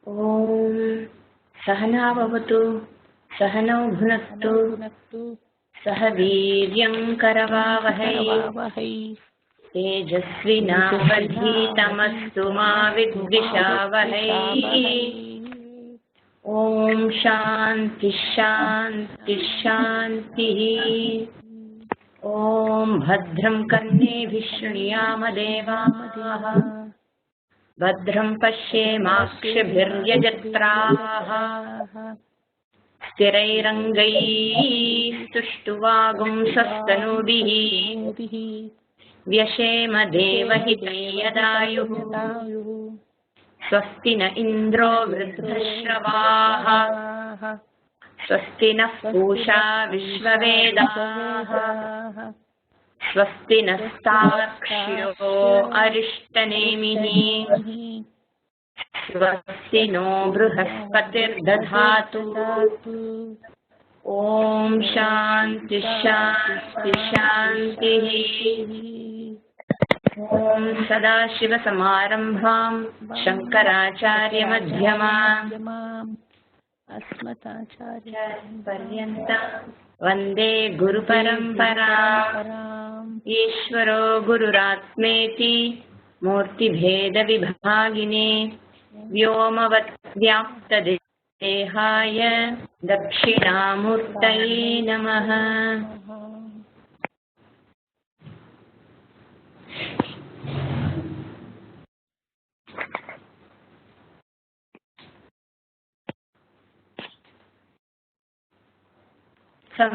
ॐ सहना भवतु सहनौ भुनक्तु सह वीर्यं करवावहै तेजस्विनावधीतमस्तु मा विद्विषावहै। ॐ शान्ति शान्ति शान्तिः। ॐ भद्रं कर्णेभिः शृणुयाम देवाः भद्रं पश्येमाक्षभिर्यजत्राः स्थिरैरङ्गैस्तुष्टुवागुंसस्तनूभिः व्यशेम देवहितं यदायुः। स्वस्ति न इन्द्रो वृद्धश्रवाः स्वस्ति नः पूषा विश्ववेदाः स्वस्ति नस्तार्क्ष्यो अरिष्टनेमिः स्वस्ति नो बृहस्पतिर्दधातु। ॐ शान्ति शान्ति शान्तिः। ॐ सदाशिवसमारम्भां शङ्कराचार्यमध्यमाम् अस्मदाचार्यपर्यन्तं वन्दे गुरुपरम्पराम्। ईश्वरो गुरुरात्मेति मूर्तिभेदविभागिने व्योमवद्व्याप्तदेहाय दक्षिणामूर्तये नमः।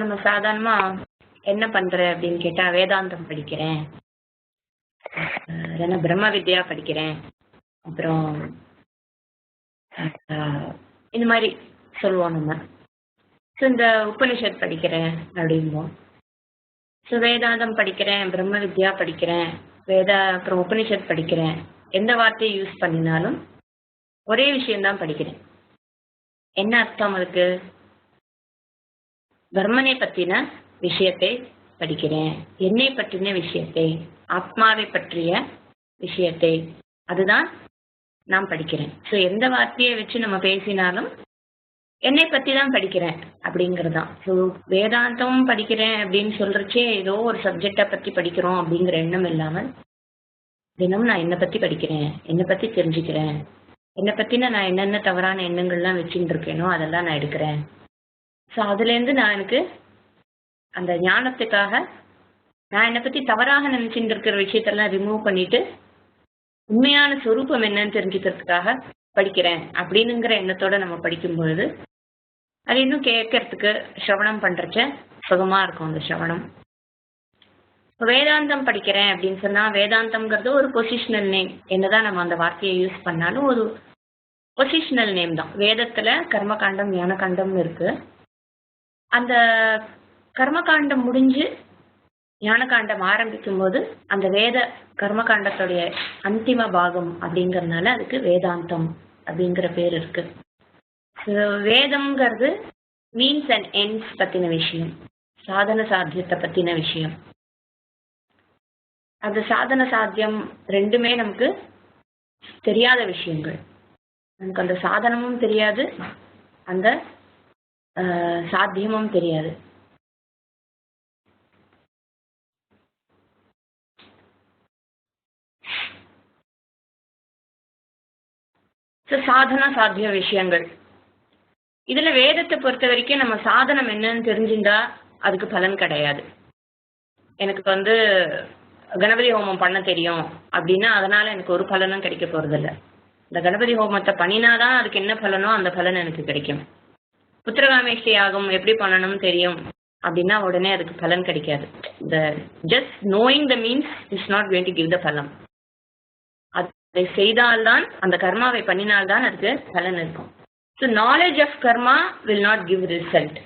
நம்ம சாதாரணமா என்ன பண்ற அப்படின்னு கேட்டா வேதாந்தம் படிக்கிறேன், இல்லைன்னா பிரம்ம வித்யா படிக்கிறேன், அப்புறம் இந்த மாதிரி சொல்லுவோம் நம்ம. ஸோ இந்த உபனிஷத் படிக்கிறேன் அப்படிம்போம். ஸோ வேதாந்தம் படிக்கிறேன், பிரம்ம வித்யா படிக்கிறேன், அப்புறம் உபனிஷத் படிக்கிறேன், எந்த வார்த்தையை யூஸ் பண்ணினாலும் ஒரே விஷயம்தான் படிக்கிறேன். என்ன அர்த்தம் அதுக்கு? பிரம்மனை பற்றின விஷயத்தை படிக்கிறேன், என்னை பற்றின விஷயத்தை, ஆத்மாவை பற்றிய விஷயத்தை, அதுதான் நான் படிக்கிறேன். ஸோ எந்த வார்த்தையை வச்சு நம்ம பேசினாலும் என்னை பற்றி தான் படிக்கிறேன் அப்படிங்கிறது தான். ஸோ வேதாந்தமும் படிக்கிறேன் அப்படின்னு சொல்றச்சே ஏதோ ஒரு சப்ஜெக்டை பற்றி படிக்கிறோம் அப்படிங்கிற எண்ணம் இல்லாமல் தினமும் நான் என்னை பற்றி படிக்கிறேன், என்னை பற்றி தெரிஞ்சுக்கிறேன், என்னை பற்றின நான் என்னென்ன தவறான எண்ணங்கள்லாம் வச்சுட்டு இருக்கேனோ அதெல்லாம் நான் எடுக்கிறேன். ஸோ அதுலேருந்து நான் எனக்கு அந்த ஞானத்துக்காக நான் என்னை பற்றி தவறாக நினச்சிட்டு இருக்கிற விஷயத்தெல்லாம் ரிமூவ் பண்ணிட்டு உண்மையான சொரூபம் என்னன்னு தெரிஞ்சுக்கிறதுக்காக படிக்கிறேன் அப்படின்னுங்கிற எண்ணத்தோட நம்ம படிக்கும்பொழுது அது இன்னும் கேட்கறதுக்கு சிரவணம் பண்ணுறச்ச சுகமாக இருக்கும் அந்த சிரவணம். இப்போ வேதாந்தம் படிக்கிறேன் அப்படின்னு சொன்னால் வேதாந்தம்ங்கிறது ஒரு பொசிஷனல் நேம். என்னதான் நம்ம அந்த வார்த்தையை யூஸ் பண்ணாலும் ஒரு பொசிஷனல் நேம் தான். வேதத்தில் கர்மகாண்டம் ஞானகாண்டம்னு இருக்கு. அந்த கர்மகாண்டம் முடிஞ்சு ஞானகாண்டம் ஆரம்பிக்கும் போது அந்த வேத கர்மகாண்டத்துடைய அந்திம பாகம் அப்படிங்கிறதுனால அதுக்கு வேதாந்தம் அப்படிங்கிற பேர் இருக்கு. வேதம்ங்கிறது மீன்ஸ் அண்ட் எண்ட்ஸ் பத்தின விஷயம், சாதன சாத்தியத்தை பத்தின விஷயம். அந்த சாதன சாத்தியம் ரெண்டுமே நமக்கு தெரியாத விஷயங்கள். நமக்கு அந்த சாதனமும் தெரியாது, அந்த சாத்தியமும் தெரியாது. சாதன சாத்திய விஷயங்கள் இதுல வேதத்தை பொறுத்த வரைக்கும் நம்ம சாதனம் என்னன்னு தெரிஞ்சுட்டா அதுக்கு பலன் கிடையாது. எனக்கு கணபதி ஹோமம் பண்ண தெரியும் அப்படின்னா அதனால எனக்கு ஒரு பலனும் கிடைக்க போறது இல்லை. இந்த கணபதி ஹோமத்தை பண்ணினாதான் அதுக்கு என்ன பலனோ அந்த பலன் எனக்கு கிடைக்கும். புத்திரகாமேஷ்டி யாகம் எப்படி பண்ணணும்னு தெரியும் அப்படின்னா உடனே அதுக்கு பலன் கிடைக்காது. இந்த just knowing the means is not going to give the பலம். அதை செய்தால்தான், அந்த கர்மாவை பண்ணினால்தான் அதுக்கு பலன் இருக்கும். So knowledge of karma will not give result.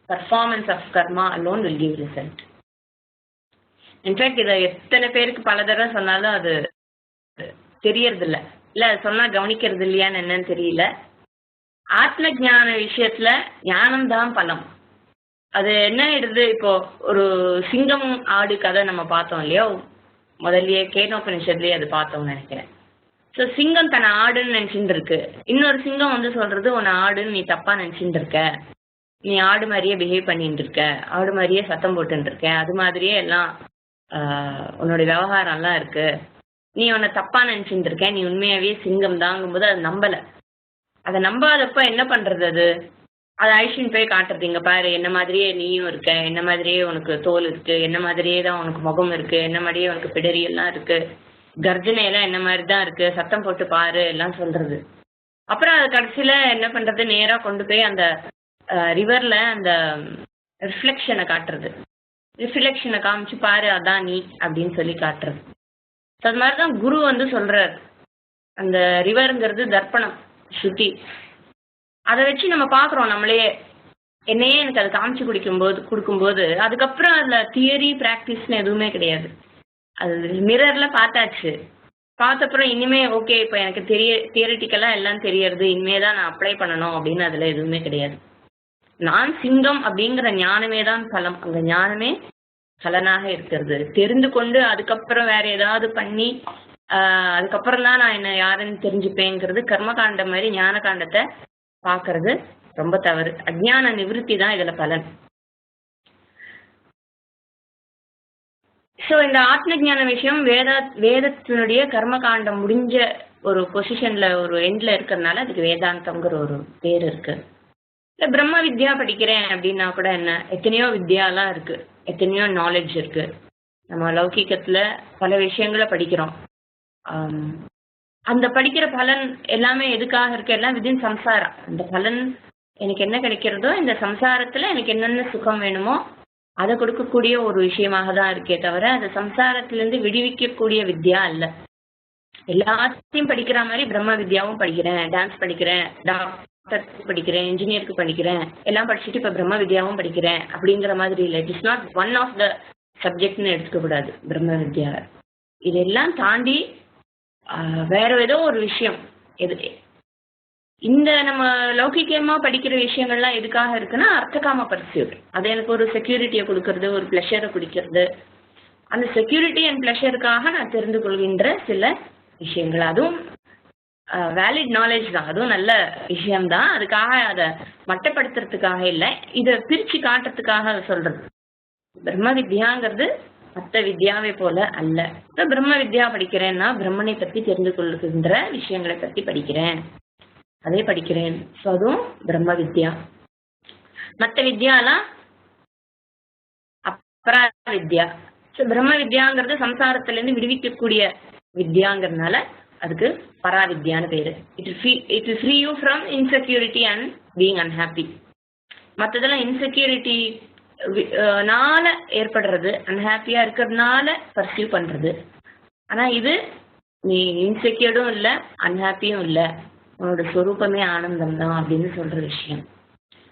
Performance of karma alone will give result. In fact இதை எத்தனை பேருக்கு பல தடவை சொன்னாலும் அது தெரியறதில்ல, இல்லை சொன்னால் கவனிக்கிறது இல்லையான்னு என்னன்னு தெரியல. ஆத்ம ஜான விஷயத்துல ஞானம்தான் பலம். அது என்ன ஆயிடுது, இப்போ ஒரு சிங்கம் ஆடு கதை நம்ம பார்த்தோம் இல்லையோ, முதல்லயே கேனோபனிஷத்துலயே அது பார்த்தோம்னு நினைக்கிறேன். ஸோ சிங்கம் தன்னை ஆடுன்னு நினச்சிட்டு இருக்கு. இன்னொரு சிங்கம் வந்து சொல்றது உன்னை ஆடுன்னு நீ தப்பா நினச்சிட்டு இருக்க, நீ ஆடு மாதிரியே பிஹேவ் பண்ணிட்டு இருக்க, ஆடு மாதிரியே சத்தம் போட்டுட்டு இருக்க, அது மாதிரியே எல்லாம் உன்னோட விவகாரம்லாம் இருக்கு, நீ உன்னை தப்பா நினச்சிட்டு இருக்க, நீ உண்மையாவே சிங்கம் தாங்கும்போது அது நம்பலை. அதை நம்பாதப்ப என்ன பண்றது? அது ஐஷின் போய் காட்டுறது, இங்க பாரு என்ன மாதிரியே நீயும் இருக்க, என்ன மாதிரியே உனக்கு தோல் இருக்கு, என்ன மாதிரியே தான் உனக்கு முகம் இருக்கு, என்ன மாதிரியே உனக்கு பிடரி எல்லாம் இருக்கு, கர்ஜனையெல்லாம் என்ன மாதிரி தான் இருக்கு, சத்தம் போட்டு பாரு எல்லாம் சொல்றது. அப்புறம் அது கடைசியில என்ன பண்றது, நேரா கொண்டு போய் அந்த ரிவர்ல அந்த ரிஃப்ளெக்ஷனை காட்டுறது, ரிஃப்ளெக்ஷனை காமிச்சு பாரு அதான் நீ அப்படின்னு சொல்லி காட்டுறது. அது மாதிரிதான் குரு வந்து சொல்றாரு, அந்த ரிவருங்கிறது தர்ப்பணம், ஸ்ருதி. அதை வச்சு நம்ம பார்க்குறோம் நம்மளே, என்னையே எனக்கு அது காமிச்சு கொடுக்கும்போது அதுக்கப்புறம் அதில் தியரி ப்ராக்டிஸ்னு எதுவுமே கிடையாது. அது மிரரில் பார்த்தாச்சு, பார்த்தப்புறம் இனிமே ஓகே இப்போ எனக்கு தியரிட்டிக்கலாக எல்லாம் தெரியறது, இனிமே தான் நான் அப்ளை பண்ணணும் அப்படின்னு அதில் எதுவுமே கிடையாது. நான் சிங்கம் அப்படிங்கிற ஞானமே தான் பலம், அந்த ஞானமே பலனாக இருக்கிறது. தெரிந்து கொண்டு அதுக்கப்புறம் வேற ஏதாவது பண்ணி அதுக்கப்புறம் தான் நான் என்ன யாருன்னு தெரிஞ்சுப்பேங்கிறது கர்மகாண்டம் மாதிரி ஞான காண்டத்தை பார்க்கறது ரொம்ப தவறு. அஜ்ஞான நிவிருத்தி தான் இதுல பலன். ஸோ இந்த ஆத்ம ஜான விஷயம் வேதத்தினுடைய கர்மகாண்டம் முடிஞ்ச ஒரு பொசிஷன்ல ஒரு எண்ட்ல இருக்கிறதுனால அதுக்கு வேதாந்தம்ங்கிற ஒரு பேர் இருக்கு. இல்லை பிரம்ம வித்யா படிக்கிறேன் அப்படின்னா கூட என்ன, எத்தனையோ வித்யாலாம் இருக்கு, எத்தனையோ நாலேஜ் இருக்கு. நம்ம லௌகிக்கத்துல பல விஷயங்களை படிக்கிறோம். அந்த படிக்கிற பலன் எல்லாமே எதுக்காக இருக்கு, எல்லாம் விதின் சம்சாரம். அந்த பலன் எனக்கு என்ன கிடைக்கிறதோ இந்த சம்சாரத்துல எனக்கு என்னென்ன சுகம் வேணுமோ அதை கொடுக்கக்கூடிய ஒரு விஷயமாக தான் இருக்கே தவிர அது சம்சாரத்திலிருந்து விடுவிக்கக்கூடிய வித்யா அல்ல. எல்லாத்தையும் படிக்கிற மாதிரி பிரம்ம வித்யாவும் படிக்கிறேன், டான்ஸ் படிக்கிறேன், டாக்டர் படிக்கிறேன், இன்ஜினியருக்கு படிக்கிறேன், எல்லாம் படிச்சுட்டு இப்போ பிரம்ம வித்யாவும் படிக்கிறேன் அப்படிங்கிற மாதிரி இல்லை. It is not one of the சப்ஜெக்ட்னு எடுத்துக்கக்கூடாது பிரம்ம வித்யா. இதெல்லாம் தாண்டி வேற ஏதோ ஒரு விஷயம். இந்த நம்ம லௌகிக்கமா படிக்கிற விஷயங்கள்லாம் எதுக்காக இருக்குன்னா அர்த்தகாம பர்சியூட். அது எனக்கு ஒரு செக்யூரிட்டியை கொடுக்கறது, ஒரு பிளஷரை கொடுக்கறது. அந்த செக்யூரிட்டி அண்ட் பிளஷருக்காக நான் தெரிந்து கொள்கின்ற சில விஷயங்கள், அதுவும் வேலிட் நாலேஜ் தான், அதுவும் நல்ல விஷயம்தான். அதுக்காக அதை மட்டப்படுத்துறதுக்காக இல்லை, இதை பிரிச்சு காட்டுறதுக்காக அதை சொல்றது. பிரம்ம வித்யாங்கிறது மற்ற வித்யாவை போல அல்ல. பிரம்ம வித்யா படிக்கிறேன்னா பிரம்மனை பற்றி தெரிந்து கொள்கின்ற விஷயங்களை பற்றி படிக்கிறேன், அதே படிக்கிறேன். ஸோ அதுவும் பிரம்ம வித்யா. மற்ற வித்யாலாம் அபரா வித்யா. ஸோ பிரம்ம வித்யாங்கிறது சம்சாரத்திலேருந்து விடுவிக்கக்கூடிய வித்யாங்கிறதுனால அதுக்கு பராவித்யான்னு பேரு. It will free you from insecurity and being unhappy. மற்றதெல்லாம் இன்செக்யூரிட்டி நால ஏற்படுறது, அன்ஹாப்பியா இருக்கிறதுனால பர்சியூ பண்றது. ஆனா இது நீ இன்செக்யூர்டும் இல்லை அன்ஹாப்பியும் இல்லை, உன்னோட ஸ்வரூபமே ஆனந்தம் தான் அப்படின்னு சொல்ற விஷயம்.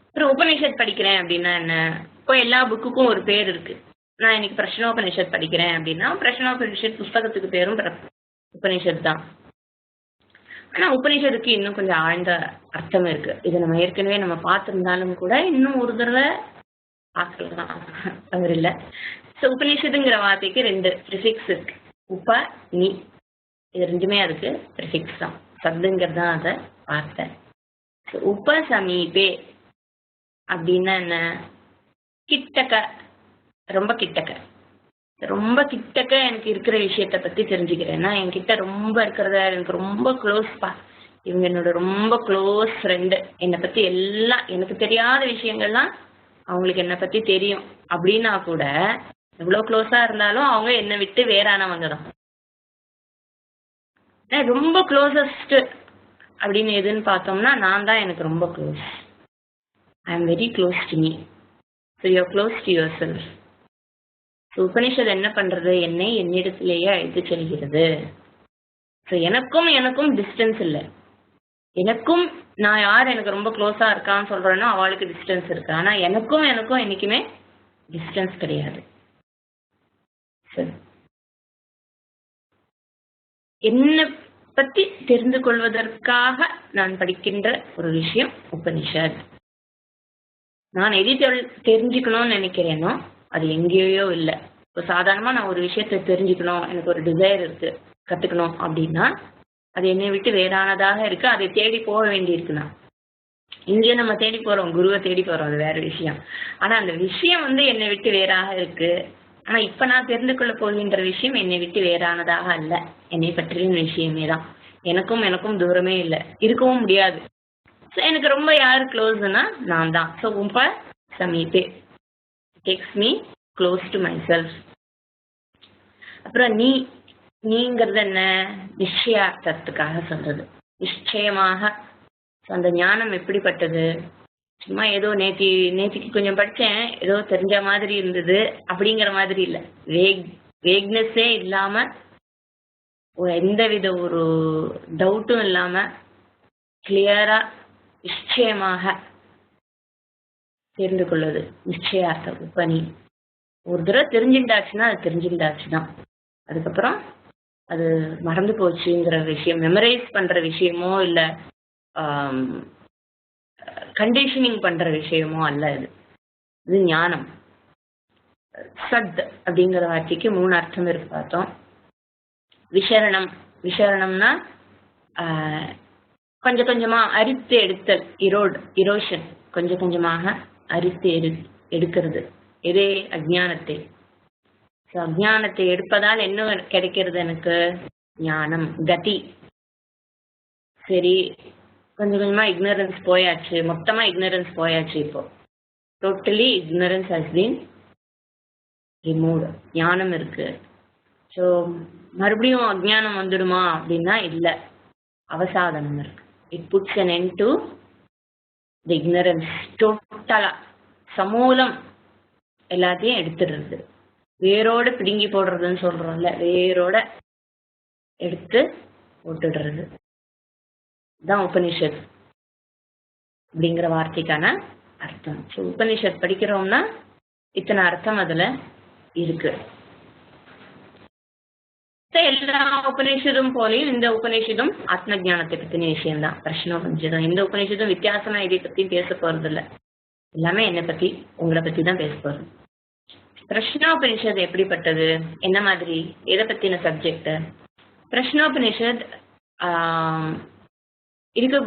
அப்புறம் உபநிஷத் படிக்கிறேன் அப்படின்னா என்ன, இப்போ எல்லா புக்குக்கும் ஒரு பேர் இருக்கு. நான் இன்னைக்கு பிரஷ்னோபனிஷத் படிக்கிறேன் அப்படின்னா பிரஷ்னோபனிஷத் புஸ்தகத்துக்கு பேரும் உபநிஷத் தான். ஆனா உபநிஷத்துக்கு இன்னும் கொஞ்சம் ஆழ்ந்த அர்த்தம் இருக்கு. இது நம்ம ஏற்கனவே நம்ம பார்த்திருந்தாலும் கூட இன்னும் ஒரு தடவை பார்க்கலாம், அவர் இல்லை. ஸோ உபநிஷத்துங்கிற வார்த்தைக்கு 2 ப்ரிஃபிக்ஸ் இருக்கு, உப நீ. இது ரெண்டுமே அதுக்கு ப்ரிஃபிக்ஸ் தான், சப்துங்கிறது தான் அதை பார்த்தேன். ஸோ உப சமீபே அப்படின்னா என்ன, கிட்டக்க, ரொம்ப கிட்டக்க. ரொம்ப கிட்டக்க எனக்கு இருக்கிற விஷயத்தை பற்றி தெரிஞ்சுக்கிறேன்னா என்கிட்ட ரொம்ப இருக்கிறத எனக்கு ரொம்ப க்ளோஸ்ப்பா, இவங்க என்னோட ரொம்ப க்ளோஸ் ஃப்ரெண்டு, என்னை பற்றி எல்லாம் எனக்கு தெரியாத விஷயங்கள்லாம் அவங்களுக்கு என்னை பற்றி தெரியும் அப்படின்னா கூட எவ்வளோ க்ளோஸாக இருந்தாலும் அவங்க என்னை விட்டு வேறானவங்க தான். ரொம்ப க்ளோசஸ்ட் அப்படின்னு எதுன்னு பார்த்தோம்னா நான் தான் எனக்கு ரொம்ப close. I am very close to me. So you are close to your self. So Upanishad என்ன பண்ணுறது, என்னை என்னிடத்திலேயே அழைத்து செல்கிறது. ஸோ எனக்கும் டிஸ்டன்ஸ் இல்லை. எனக்கும் நான் யார் எனக்கு ரொம்ப க்ளோஸாக இருக்கான்னு சொல்கிறேன்னா அவளுக்கு டிஸ்டன்ஸ் இருக்கு. ஆனால் எனக்கும் என்றைக்குமே டிஸ்டன்ஸ் கிடையாது. சரி, என்னை பற்றி தெரிந்து கொள்வதற்காக நான் படிக்கின்ற ஒரு விஷயம் உபனிஷத். நான் எது தெரிஞ்சுக்கணும்னு நினைக்கிறேனோ அது எங்கேயோ இல்லை. இப்போ சாதாரணமாக நான் ஒரு விஷயத்தை தெரிஞ்சுக்கணும், எனக்கு ஒரு டிசைர் இருக்கு கற்றுக்கணும் அப்படின்னா அது என்னை விட்டு வேறானதாக இருக்கு, அதை தேடி போக வேண்டியிருக்குண்ணா. இங்கே நம்ம தேடி போறோம், குருவை தேடி போறோம், அது வேற விஷயம். ஆனா அந்த விஷயம் என்னை விட்டு வேறாக இருக்கு. ஆனா இப்ப நான் தெரிந்து கொள்ள போகின்ற விஷயம் என்னை விட்டு வேறானதாக அல்ல, என்னை பற்றிய விஷயமே தான். எனக்கும் தூரமே இல்லை, இருக்கவும் முடியாது. ஸோ எனக்கு ரொம்ப யார் க்ளோஸ்னா நான் தான். ஸோ ரொம்ப சமீபே takes me close to myself. அப்புறம் நீங்கிறது என்ன? நிச்சயார்த்தத்துக்காக சொல்றது. நிச்சயமாக அந்த ஞானம் எப்படிப்பட்டது? சும்மா ஏதோ நேத்திக்கு கொஞ்சம் படித்தேன், ஏதோ தெரிஞ்ச மாதிரி இருந்தது அப்படிங்கிற மாதிரி இல்லை. வேக்னஸே இல்லாம, எந்தவித ஒரு டவுட்டும் இல்லாம கிளியரா நிச்சயமாக தெரிந்து கொள்வது நிச்சயார்த்தம். உபனி ஒரு தடவை தெரிஞ்சுட்டாச்சுன்னா அது தெரிஞ்சுட்டாச்சு தான். அதுக்கப்புறம் அது மறந்து போச்சுங்கிற விஷயம், மெமரைஸ் பண்ற விஷயமோ இல்ல கண்டிஷனிங் பண்ற விஷயமோ அல்ல. இது ஞானம். சத் அப்படிங்கிற வார்த்தைக்கு 3 அர்த்தம் இருக்கு பார்த்தோம். விசரணம்னா கொஞ்சம் கொஞ்சமா அரித்து எடுத்தல், இரோஷன், கொஞ்சம் கொஞ்சமாக அரித்து எடுக்கிறது. இதே அஜ்ஞானத்தை. அஜ்ஞானத்தை எடுப்பதால் என்ன கிடைக்கிறது? எனக்கு ஞானம், கதி. சரி, கொஞ்சம் கொஞ்சமா இக்னரன்ஸ் போயாச்சு, மொத்தமா இக்னரன்ஸ் போயாச்சு. இப்போ totally ignorance has been removed. ஞானம் இருக்கு. ஸோ மறுபடியும் அஜ்ஞானம் வந்துடுமா அப்படின்னா இல்லை, அவசாதனம் இருக்கு. It puts an end to the ignorance. டோட்டலா சமூலம் எல்லாத்தையும் எடுத்துடுறது, வேரோட பிடுங்கி போடுறதுன்னு சொல்றோம்ல, வேரோட எடுத்து போட்டுடுறது தான் உபனிஷத் அப்படிங்கிற வார்த்தைக்கான அர்த்தம். ஸோ உபனிஷத் படிக்கிறோம்னா இத்தனை அர்த்தம் அதுல இருக்கு. எல்லா உபநிஷதும் போலையும் இந்த உபநிஷதும் ஆத்ம ஜானத்தை பத்தின விஷயம் தான். பிரஷ்னோபனிஷதம், இந்த உபநிஷதும் வித்தியாசமா இதை பத்தி பேச போறது இல்லை, எல்லாமே என்னை பத்தி உங்களை பத்தி தான் பேச போறது. பிரஷ்னோபனிஷத் எப்படிப்பட்டது, என்ன மாதிரி, எதை பத்தின சப்ஜெக்ட்? பிரஷ்னோபனிஷத் இதுக்கு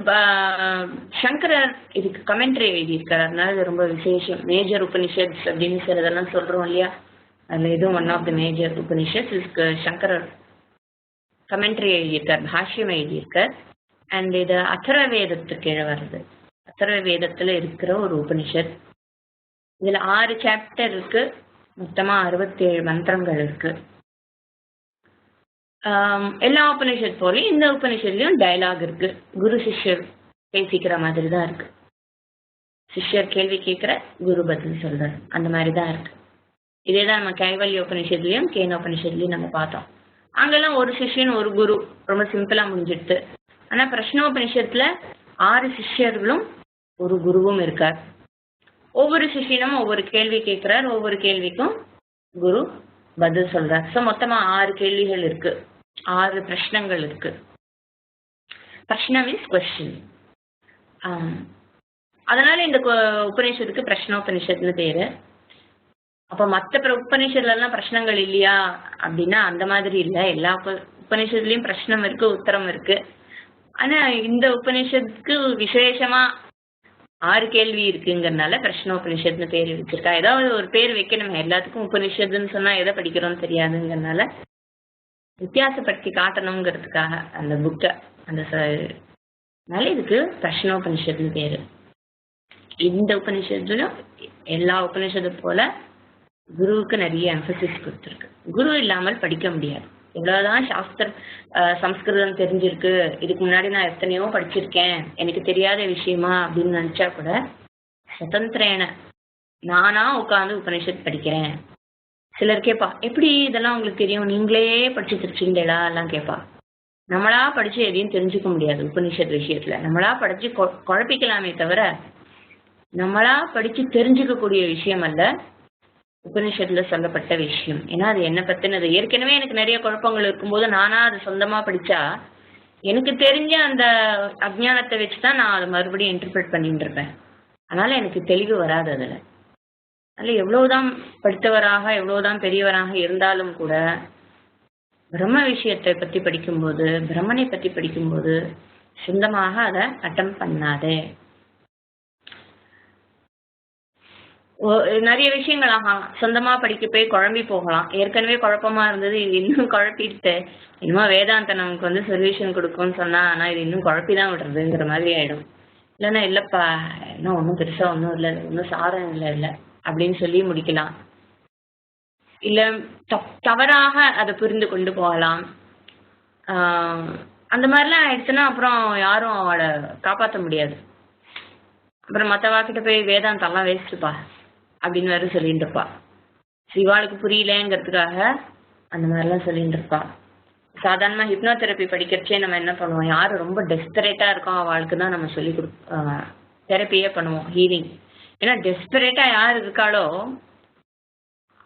சங்கரர் இதுக்கு கமெண்ட்ரி எழுதியிருக்காரு, அதனால இது ரொம்ப விசேஷம். மேஜர் உபனிஷத்ஸ் அப்படின்னு சிலதெல்லாம் சொல்றோம் இல்லையா, அதுல இதுவும் one of the major Upanishad. இதுக்கு சங்கரர் கமெண்ட்ரி எழுதியிருக்கார், பாஷ்யம் எழுதியிருக்கார். அண்ட் இது அதர்வ வேதத்துக்கு கீழே வருது. அதர்வ வேதத்துல இருக்கிற ஒரு உபனிஷத். இதுல 6 சாப்டர் இருக்கு, மொத்தமா 67 மந்திரங்கள் இருக்கு. எல்லா உபனிஷத் போலையும் இந்த உபனிஷத்துலயும் டயலாக் இருக்கு, குரு சிஷ்யர் பேசிக்கிற மாதிரி தான் இருக்கு. சிஷ்யர் கேள்வி கேட்கிற, குரு பதில் சொல்றாரு, அந்த மாதிரி தான் இருக்கு. இதேதான் நம்ம கைவல்ய உபனிஷத்துலயும் கேன உபனிஷத்துலயும் நம்ம பார்த்தோம். அங்கெல்லாம் ஒரு சிஷ்யன் ஒரு குரு, ரொம்ப சிம்பிளா முடிஞ்சிடுது. ஆனா பிரஷ்னோபனிஷத்துல 6 சிஷ்யர்களும் ஒரு குருவும் இருக்கார். ஒவ்வொரு சிஷ்யனும் ஒவ்வொரு கேள்வி கேட்கிறார், ஒவ்வொரு கேள்விக்கும் குரு பதில் சொல்றார். ஸோ மொத்தமா 6 கேள்விகள் இருக்கு, 6 பிரஷ்னங்கள் இருக்கு. பிரஷ்னம் மீன்ஸ் கொஸ்டின். அதனால இந்த உபநிஷத்துக்கு பிரஷ்னோபனிஷத்துன்னு பேரு. அப்ப மற்ற உபநிஷத்துல எல்லாம் பிரஷ்னங்கள் இல்லையா அப்படின்னா அந்த மாதிரி இல்லை. எல்லா உபநிஷத்துலயும் பிரஷ்னம் இருக்கு, உத்தரம் இருக்கு. ஆனா இந்த உபநிஷத்துக்கு விசேஷமா 6 கேள்வி இருக்குங்கிறதுனால பிரஷ்னோபனிஷத்னு பேர் வச்சிருக்கா. ஏதாவது ஒரு பேர் வைக்கணும், எல்லாத்துக்கும் உபனிஷத்துன்னு சொன்னா எதை படிக்கிறோம்னு தெரியாதுங்கிறதுனால வித்தியாசப்படுத்தி காட்டணுங்கிறதுக்காக அந்த புக்கை அதனால இதுக்கு பிரஷ்னோபனிஷத்துன்னு பேரு. இந்த உபனிஷத்துலையும் எல்லா உபனிஷத்து போல குருவுக்கு நிறைய எம்பசிஸ் கொடுத்துருக்கு. குரு இல்லாமல் படிக்க முடியாது. எவ்வளவுதான் சம்ஸ்கிருதம் தெரிஞ்சிருக்கு, இதுக்கு முன்னாடி நான் எத்தனையோ படிச்சிருக்கேன், எனக்கு தெரியாத விஷயமா அப்படின்னு நினைச்சா கூட சுதந்திரேன நானா உட்காந்து உபனிஷத் படிக்கிறேன். சிலர் கேட்பா, எப்படி இதெல்லாம் உங்களுக்கு தெரியும், நீங்களே படிச்சு தெரிச்சுங்களா எல்லாம் கேட்பா. நம்மளா படிச்சு எதையும் தெரிஞ்சுக்க முடியாது உபனிஷத் விஷயத்துல. நம்மளா படிச்சு குழப்பிக்கலாமே தவிர நம்மளா படிச்சு தெரிஞ்சுக்கக்கூடிய விஷயம் அல்ல உபனிஷத்துல சொல்லப்பட்ட விஷயம். ஏன்னா அது என்ன பத்தினது. ஏற்கனவே எனக்கு நிறைய குழப்பங்கள் இருக்கும்போது நானா அது சொந்தமா படிச்சா எனக்கு தெரிஞ்ச அந்த அஜ்ஞானத்தை வச்சுதான் நான் அதை மறுபடியும் இன்டர்பிரட் பண்ணிட்டு இருப்பேன். அதனால எனக்கு தெளிவு வராது அதுல. அதனால எவ்வளவுதான் படித்தவராக எவ்வளவுதான் பெரியவராக இருந்தாலும் கூட பிரம்ம விஷயத்தை பத்தி படிக்கும்போது, பிரம்மனை பத்தி படிக்கும்போது சொந்தமாக அதை அட்டம் பண்ணாதே. நிறைய விஷயங்கள் ஆகலாம், சொந்தமா படிக்க போய் குழம்பி போகலாம். ஏற்கனவே குழப்பமா இருந்தது, இது இன்னும் குழப்பிட்டு இன்னும் வேதாந்த நமக்கு வந்து சொல்யூஷன் கொடுக்கும்னு சொன்னா, ஆனா இது இன்னும் குழப்பிதான் விடுறதுங்கிற மாதிரி ஆயிடும். இல்லைன்னா இல்லப்பா இன்னும் ஒன்றும் பெருசா ஒன்றும் இல்லை, ஒன்றும் சாரம் இல்லை அப்படின்னு சொல்லி முடிக்கலாம். இல்ல தவறாக அதை புரிந்து கொண்டு போகலாம். அந்த மாதிரிலாம் ஆயிடுச்சுன்னா அப்புறம் யாரும் அவளை காப்பாற்ற முடியாது. அப்புறம் மற்றவாக்கிட்ட போய் வேதாந்தெல்லாம் வேஸ்ட்டுப்பா அப்படின்னு வேற சொல்லிட்டு இருப்பா. சிவாளுக்கு புரியலங்கிறதுக்காக அந்த மாதிரிலாம் சொல்லிட்டு இருப்பா. சாதாரணமா ஹிப்னோதெரப்பி படிக்கிறச்சே நம்ம என்ன பண்ணுவோம், யாரு ரொம்ப டெஸ்பரேட்டா இருக்கோம் அவளுக்கு தான் நம்ம சொல்லி தெரப்பியே பண்ணுவோம், ஹீலிங். ஏன்னா டெஸ்பரேட்டா யார் இருக்காளோ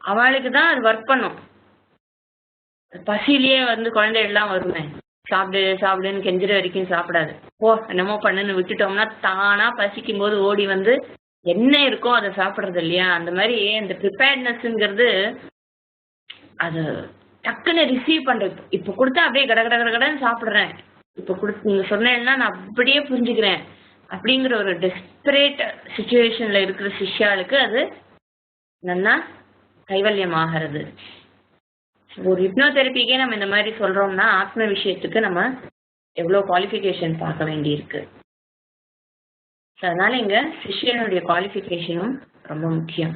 அவளுக்கு தான் அது ஒர்க் பண்ணும். பசியிலேயே வந்து குழந்தைகள்லாம் வருமே, சாப்பிடு சாப்பிடுன்னு கெஞ்சிற வரைக்கும் சாப்பிடாது. ஓ என்னமோ பண்ணுன்னு விட்டுட்டோம்னா தானா பசிக்கும் போது ஓடி வந்து என்ன இருக்கோ அதை சாப்பிட்றது இல்லையா. அந்த மாதிரி இந்த ப்ரிப்பேர்ட்னஸ்ங்கிறது அது டக்குன்னு ரிசீவ் பண்றது. இப்போ கொடுத்தா அப்படியே கட கட கடன்னு சாப்பிட்றேன், இப்போ நீங்க சொன்னேன்னா நான் அப்படியே புரிஞ்சுக்கிறேன் அப்படிங்கிற ஒரு டெஸ்பரேட் சுச்சுவேஷன்ல இருக்கிற சிஷ்யாளுக்கு அது நல்லா கைவல்யமாகிறது. ஒரு ஹிப்னோதெரப்பிக்கே நம்ம இந்த மாதிரி சொல்றோம்னா ஆத்ம விஷயத்துக்கு நம்ம எவ்வளவு குவாலிஃபிகேஷன் பார்க்க வேண்டியிருக்கு. அதனால இங்க சிஷ்யனுடைய குவாலிஃபிகேஷனும் ரொம்ப முக்கியம்.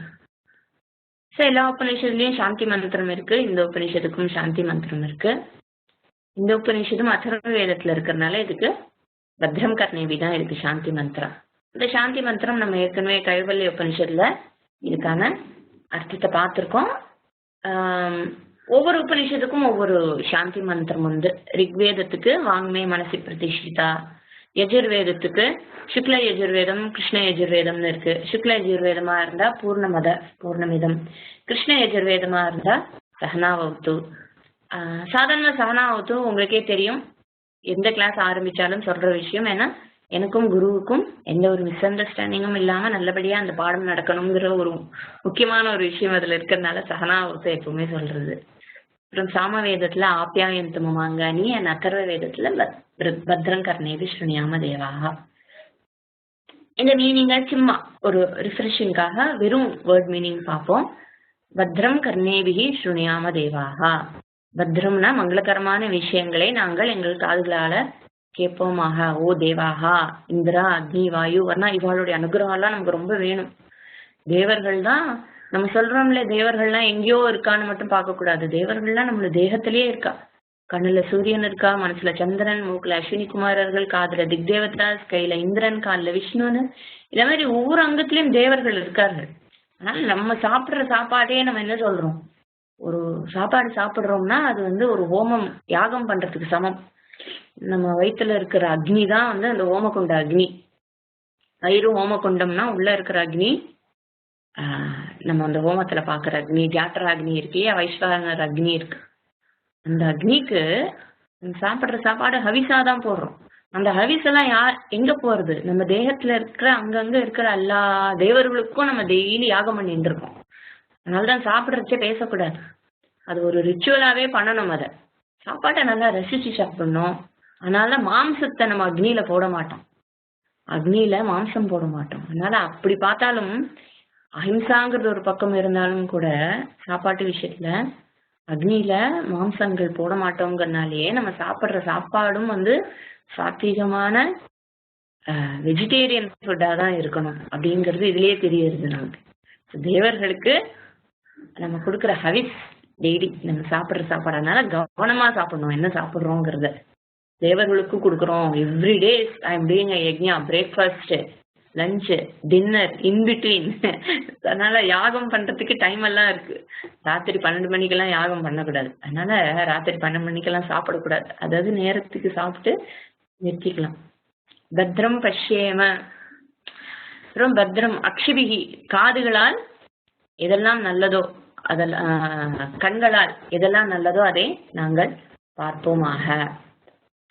எல்லா உபநிஷத்துலயும் சாந்தி மந்திரம் இருக்கு, இந்த உபநிஷத்துக்கும் சாந்தி மந்திரம் இருக்கு. இந்த உபநிஷத்தும் அதர்வ வேதத்துல இருக்கிறதுனால இதுக்கு பத்ரம் கர்ணேவி தான் இருக்கு சாந்தி மந்திரம். இந்த சாந்தி மந்திரம் நம்ம ஏற்கனவே கைவல்ய உபநிஷத்துல இதுக்கான அர்த்தத்தை பார்த்திருக்கோம். ஒவ்வொரு உபநிஷத்துக்கும் ஒவ்வொரு சாந்தி மந்திரம் உண்டு. ரிக்வேதத்துக்கு வாங்மே மனசி பிரதிஷ்டிதா, யஜுர்வேதத்துக்கு சுக்ல யஜுர்வேதம் கிருஷ்ண யஜுர்வேதம்னு இருக்கு. சுக்ல யஜுர்வேதமா இருந்தா பூர்ணமத பூர்ணமிதம், கிருஷ்ண யஜுர்வேதமா இருந்தா சஹனாவத்து. சாதாரண சஹனாவத்து உங்களுக்கே தெரியும், எந்த கிளாஸ் ஆரம்பிச்சாலும் சொல்ற விஷயம். ஏன்னா எனக்கும் குருவுக்கும் எந்த ஒரு மிஸ் அண்டர்ஸ்டாண்டிங்கும் இல்லாம நல்லபடியா அந்த பாடம் நடக்கணுங்கிற ஒரு முக்கியமான ஒரு விஷயம் அதுல இருக்கிறதுனால சஹனாவத்தை எப்பவுமே சொல்றது. அப்புறம் சாமவேதத்துல ஆப்யாயந்தமமாங்கானி, அதர்வ வேதத்துல பத்ரம் கர்ணேவி ஸ்ருணியாம தேவாக. இந்த மீனிங்க சும்மா ஒரு ரிஃப்ரெஷிங்காக வெறும் வேர்ட் மீனிங் பார்ப்போம். பத்ரம் கர்ணேபிகி ஸ்ருணியாம தேவாக. பத்ரம்னா மங்களகரமான விஷயங்களை நாங்கள் எங்கள் காதுகளால கேட்போமாக. ஓ தேவாகா, இந்திரா அக்னி வாயு வர்ணா இவாளுடைய அனுகிரகம்லாம் நமக்கு ரொம்ப வேணும். தேவர்கள் தான் நம்ம சொல்றோம்ல, தேவர்கள்லாம் எங்கேயோ இருக்கான்னு மட்டும் பார்க்க கூடாது. தேவர்கள்லாம் நம்மள தேகத்திலேயே இருக்கா. கண்ணுல சூரியன் இருக்கா, மனசுல சந்திரன், மூக்குல அஸ்வினி குமாரர்கள், காதுல திக்தேவதாஸ், கையில இந்திரன், காலில் விஷ்ணுன்னு இதே மாதிரி ஒவ்வொரு அங்கத்திலயும் தேவர்கள் இருக்கார்கள். அதனால நம்ம சாப்பிடுற சாப்பாடே நம்ம என்ன சொல்றோம், ஒரு சாப்பாடு சாப்பிடுறோம்னா அது வந்து ஒரு ஹோமம் யாகம் பண்றதுக்கு சமம். நம்ம வயிற்றுல இருக்கிற அக்னி தான் வந்து அந்த ஹோமகுண்ட அக்னி. வயிறு ஹோமகுண்டம்னா உள்ள இருக்கிற அக்னி, நம்ம அந்த ஹோமத்துல பாக்குற அக்னி, ஜாட்டர அக்னி இருக்கு, வைஸ்வானர் அக்னி இருக்கு. அந்த அக்னிக்கு சாப்பிடுற சாப்பாடு ஹவிசா தான் போடுறோம். அந்த ஹவிஸ் எல்லாம் எங்க போறது, நம்ம தேகத்துல இருக்கிற அங்கங்க இருக்கிற எல்லா தேவர்களுக்கும் நம்ம டெய்லி யாகம் பண்ணிட்டு இருக்கோம். அதனாலதான் சாப்பிடுறச்சே பேசக்கூடாது, அது ஒரு ரிச்சுவலாவே பண்ணணும். அதை சாப்பாட்டை நல்லா ரசிச்சு சாப்பிடணும். அதனால மாம்சத்தை நம்ம அக்னியில போட மாட்டோம், அக்னியில மாம்சம் போட மாட்டோம். அதனால அப்படி பார்த்தாலும் அஹிம்சாங்கிறது ஒரு பக்கம் இருந்தாலும் கூட சாப்பாட்டு விஷயத்துல அக்னியில மாம்சங்கள் போட மாட்டோங்கிறதுனாலேயே நம்ம சாப்பிடுற சாப்பாடும் வந்து சாத்வீகமான வெஜிடேரியன் ஃபுட்டா தான் இருக்கணும் அப்படிங்கிறது இதுலயே தெரியுது நமக்கு. தேவர்களுக்கு நம்ம கொடுக்குற ஹவிஸ் டெய்லி நம்ம சாப்பிடுற சாப்பாடு, அதனால கவனமா சாப்பிடணும் என்ன சாப்பிடுறோங்கிறத. தேவர்களுக்கு கொடுக்குறோம் everyday I am doing a yagna, breakfast, lunch, dinner, in between. அதனால யாகம் பண்றதுக்கு டைம் எல்லாம் இருக்கு. ராத்திரி 12 மணிக்கெல்லாம் யாகம் பண்ணக்கூடாது. அதனால ராத்திரி 12 மணிக்கெல்லாம் சாப்பிடக்கூடாது. அதாவது நேரத்துக்கு சாப்பிட்டு நிறுத்திக்கலாம். பத்ரம் பஷ்யேம. அப்புறம் பத்ரம் அக்ஷிபிகி, காதுகளால் எதெல்லாம் நல்லதோ அதெல்லாம், கண்களால் எதெல்லாம் நல்லதோ அதை நாங்கள் பார்ப்போமாக.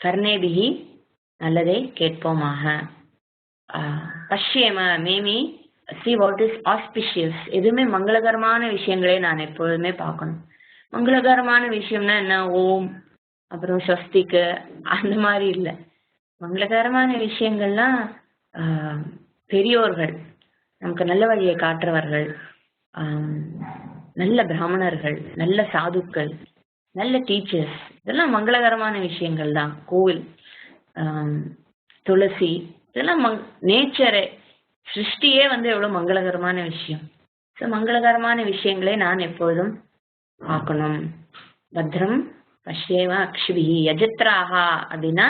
கர்ணேபிகி, நல்லதை கேட்போமாக. பஷ்யேம மேமி சி வாட் இஸ் ஆஸ்பிஷியஸ், எதுவுமே மங்களகரமான விஷயங்களே நான் எப்பொழுதுமே பார்க்கணும். மங்களகரமான விஷயம்னா என்ன, ஓம் அப்புறம் ஸ்வஸ்திக்கு அந்த மாதிரி இல்லை. மங்களகரமான விஷயங்கள்லாம் பெரியோர்கள், நமக்கு நல்ல வழியை காட்டுறவர்கள், நல்ல பிராமணர்கள், நல்ல சாதுக்கள், நல்ல டீச்சர்ஸ், இதெல்லாம் மங்களகரமான விஷயங்கள் தான். கோவில், துளசி, இதெல்லாம் நேச்சரே, சிருஷ்டியே எவ்வளவு மங்களகரமான விஷயம். ஸோ மங்களகரமான விஷயங்களை நான் எப்பொழுதும் பார்க்கணும். பத்ரம் பஷ்யேவ அக்ஷிபிஹி யஜத்ராஹா அப்படின்னா